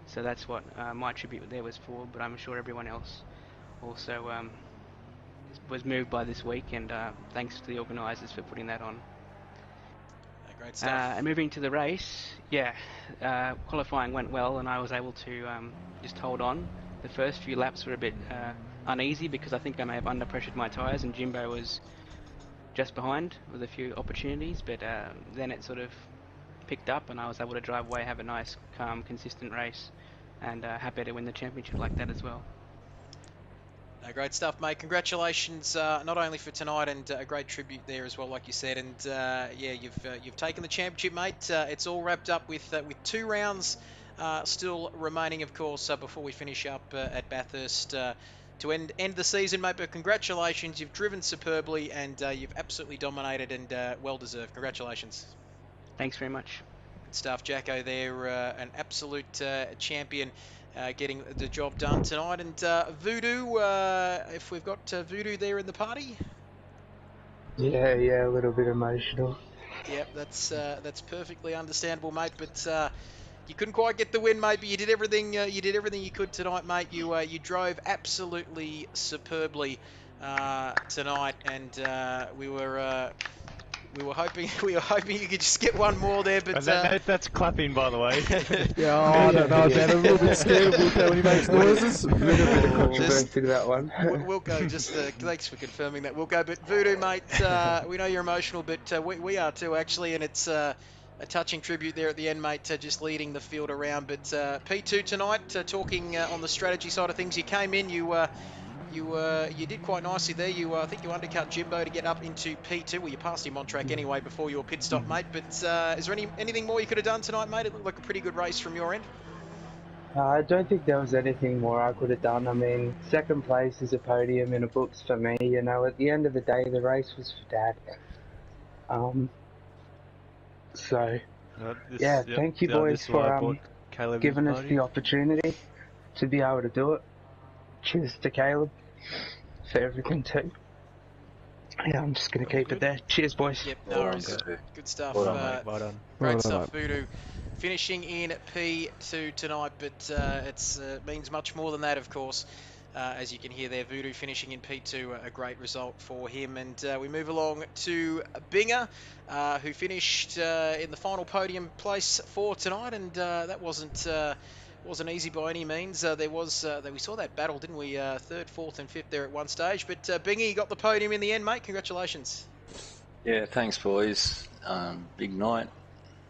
So that's what my tribute there was for, but I'm sure everyone else also was moved by this week, and thanks to the organisers for putting that on. Great stuff. And moving to the race, qualifying went well, and I was able to just hold on. The first few laps were a bit uneasy because I think I may have under-pressured my tyres, and Jimbo was just behind with a few opportunities, but then it sort of picked up and I was able to drive away, have a nice, calm, consistent race, and happy to win the championship like that as well. Great stuff, mate. Congratulations, not only for tonight, and a great tribute there as well, like you said. And you've taken the championship, mate. It's all wrapped up with 2 rounds still remaining, of course, before we finish up at Bathurst to end the season, mate. But congratulations, you've driven superbly, and you've absolutely dominated, and well deserved. Congratulations. Thanks very much. Good stuff, Jacko. There, an absolute champion. Getting the job done tonight. And Voodoo, if we've got Voodoo there in the party. Yeah, a little bit emotional. Yep, that's perfectly understandable, mate. But you couldn't quite get the win, mate. But you did everything. You could tonight, mate. You drove absolutely superbly tonight, and we were hoping you could just get one more there, but that's clapping, by the way. Yeah, I don't know about it. I'm a little bit scared of Wilco when he makes noises. Just took that one. Wilco, just thanks for confirming that, Wilco. But Voodoo, mate, we know you're emotional, but we are too, actually, and it's a touching tribute there at the end, mate, just leading the field around. But P2 tonight, talking on the strategy side of things, you came in, you did quite nicely there. I think you undercut Jimbo to get up into P2. Well, you passed him on track anyway before your pit stop, mate. But is there anything more you could have done tonight, mate? It looked like a pretty good race from your end. I don't think there was anything more I could have done. I mean, second place is a podium in the books for me. You know, at the end of the day, the race was for Dad. Thank you boys for giving us the opportunity to be able to do it. Cheers to Caleb for everything too. Yeah, I'm just going to keep it there. Cheers, boys. Yep, no worries. Good stuff. Well done. Great stuff, Voodoo. Finishing in P2 tonight, but it means much more than that, of course. As you can hear there, Voodoo finishing in P2, a great result for him. And we move along to Binger, who finished in the final podium place for tonight, and that wasn't easy by any means. We saw that battle, didn't we? 3rd, 4th, and 5th there at one stage. But Bingy got the podium in the end, mate. Congratulations. Yeah, thanks, boys. Big night.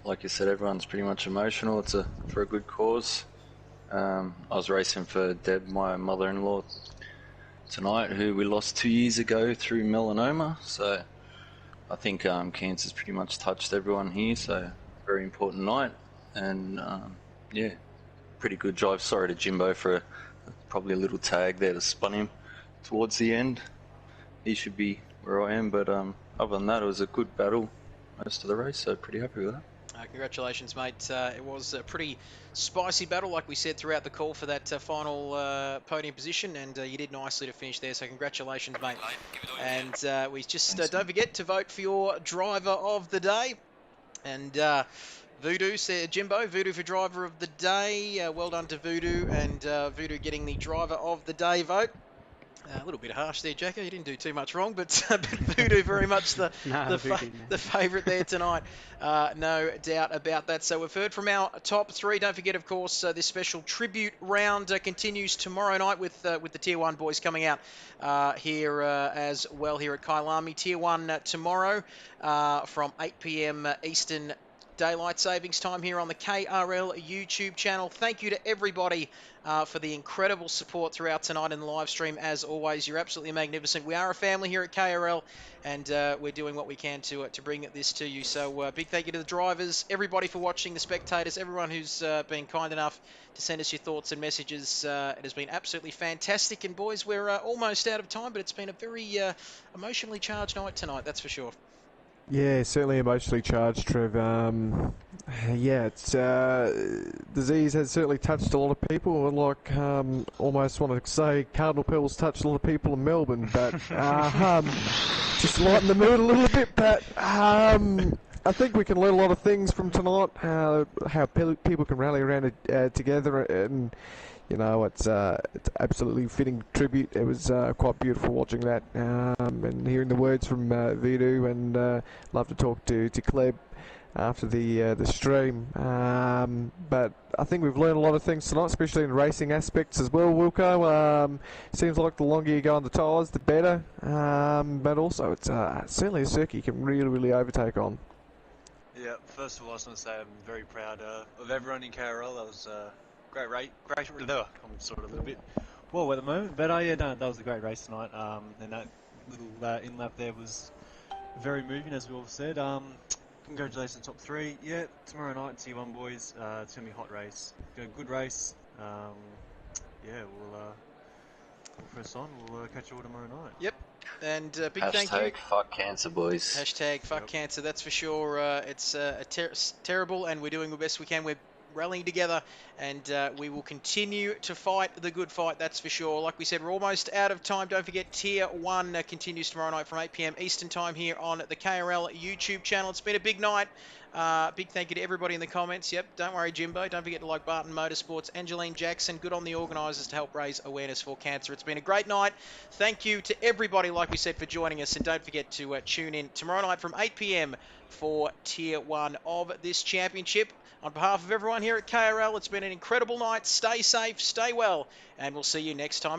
Like you said, everyone's pretty much emotional. It's for a good cause. I was racing for Deb, my mother-in-law, tonight, who we lost 2 years ago through melanoma. So I think cancer's pretty much touched everyone here. So very important night, and pretty good drive. Sorry to Jimbo for probably a little tag there to spun him towards the end. He should be where I am, but other than that, it was a good battle most of the race, so pretty happy with that. Congratulations, mate. It was a pretty spicy battle, like we said throughout the call, for that final podium position, and you did nicely to finish there, so congratulations, mate. And we just don't forget to vote for your driver of the day. And Voodoo said, Jimbo, Voodoo for driver of the day. Well done to Voodoo, and Voodoo getting the driver of the day vote. A little bit harsh there, Jacko. You didn't do too much wrong, but Voodoo very much the favourite there tonight. No doubt about that. So we've heard from our top 3. Don't forget, of course, this special tribute round continues tomorrow night with the Tier 1 boys coming out here as well here at Kyalami. Tier 1 tomorrow from 8 p.m. Eastern daylight savings time here on the KRL YouTube channel. Thank you to everybody for the incredible support throughout tonight in the live stream. As always, you're absolutely magnificent. We are a family here at KRL, and we're doing what we can to bring this to you. So big thank you to the drivers, everybody for watching, the spectators, everyone who's been kind enough to send us your thoughts and messages. It has been absolutely fantastic. And boys, we're almost out of time, but it's been a very emotionally charged night tonight, that's for sure. Yeah, certainly emotionally charged, Trev. Yeah, it's disease has certainly touched a lot of people. Like, almost want to say Cardinal Pearl's touched a lot of people in Melbourne, but just lighten the mood a little bit. But I think we can learn a lot of things from tonight. How people can rally around together, and you know, it's absolutely fitting tribute. It was quite beautiful watching that and hearing the words from Vidu, and love to talk to Kleb after the stream. But I think we've learned a lot of things tonight, especially in racing aspects as well, Wilco. Seems like the longer you go on the tyres, the better. But also, it's certainly a circuit you can really overtake on. Yeah, first of all, I just want to say I'm very proud of everyone in KRL. That was great race. I'm sort of a little bit well at the moment, but yeah, no, that was a great race tonight. And that little in lap there was very moving, as we all said. Congratulations, top three. Yeah, tomorrow night, T1 boys. It's gonna be a hot race. Good race. Yeah, we'll press on. We'll catch you all tomorrow night. Yep. And big Hashtag thank you. fuck cancer, boys. Hashtag fuck cancer, that's for sure. It's terrible, and we're doing the best we can. We're rallying together, and we will continue to fight the good fight, that's for sure. Like we said, we're almost out of time. Don't forget, Tier 1 continues tomorrow night from 8 p.m. Eastern Time here on the KRL YouTube channel. It's been a big night. Big thank you to everybody in the comments. Yep, don't worry, Jimbo. Don't forget to like Barton Motorsports. Angeline Jackson, good on the organisers to help raise awareness for cancer. It's been a great night. Thank you to everybody, like we said, for joining us. And don't forget to tune in tomorrow night from 8 p.m. for Tier 1 of this championship. On behalf of everyone here at KRL, it's been an incredible night. Stay safe, stay well, and we'll see you next time.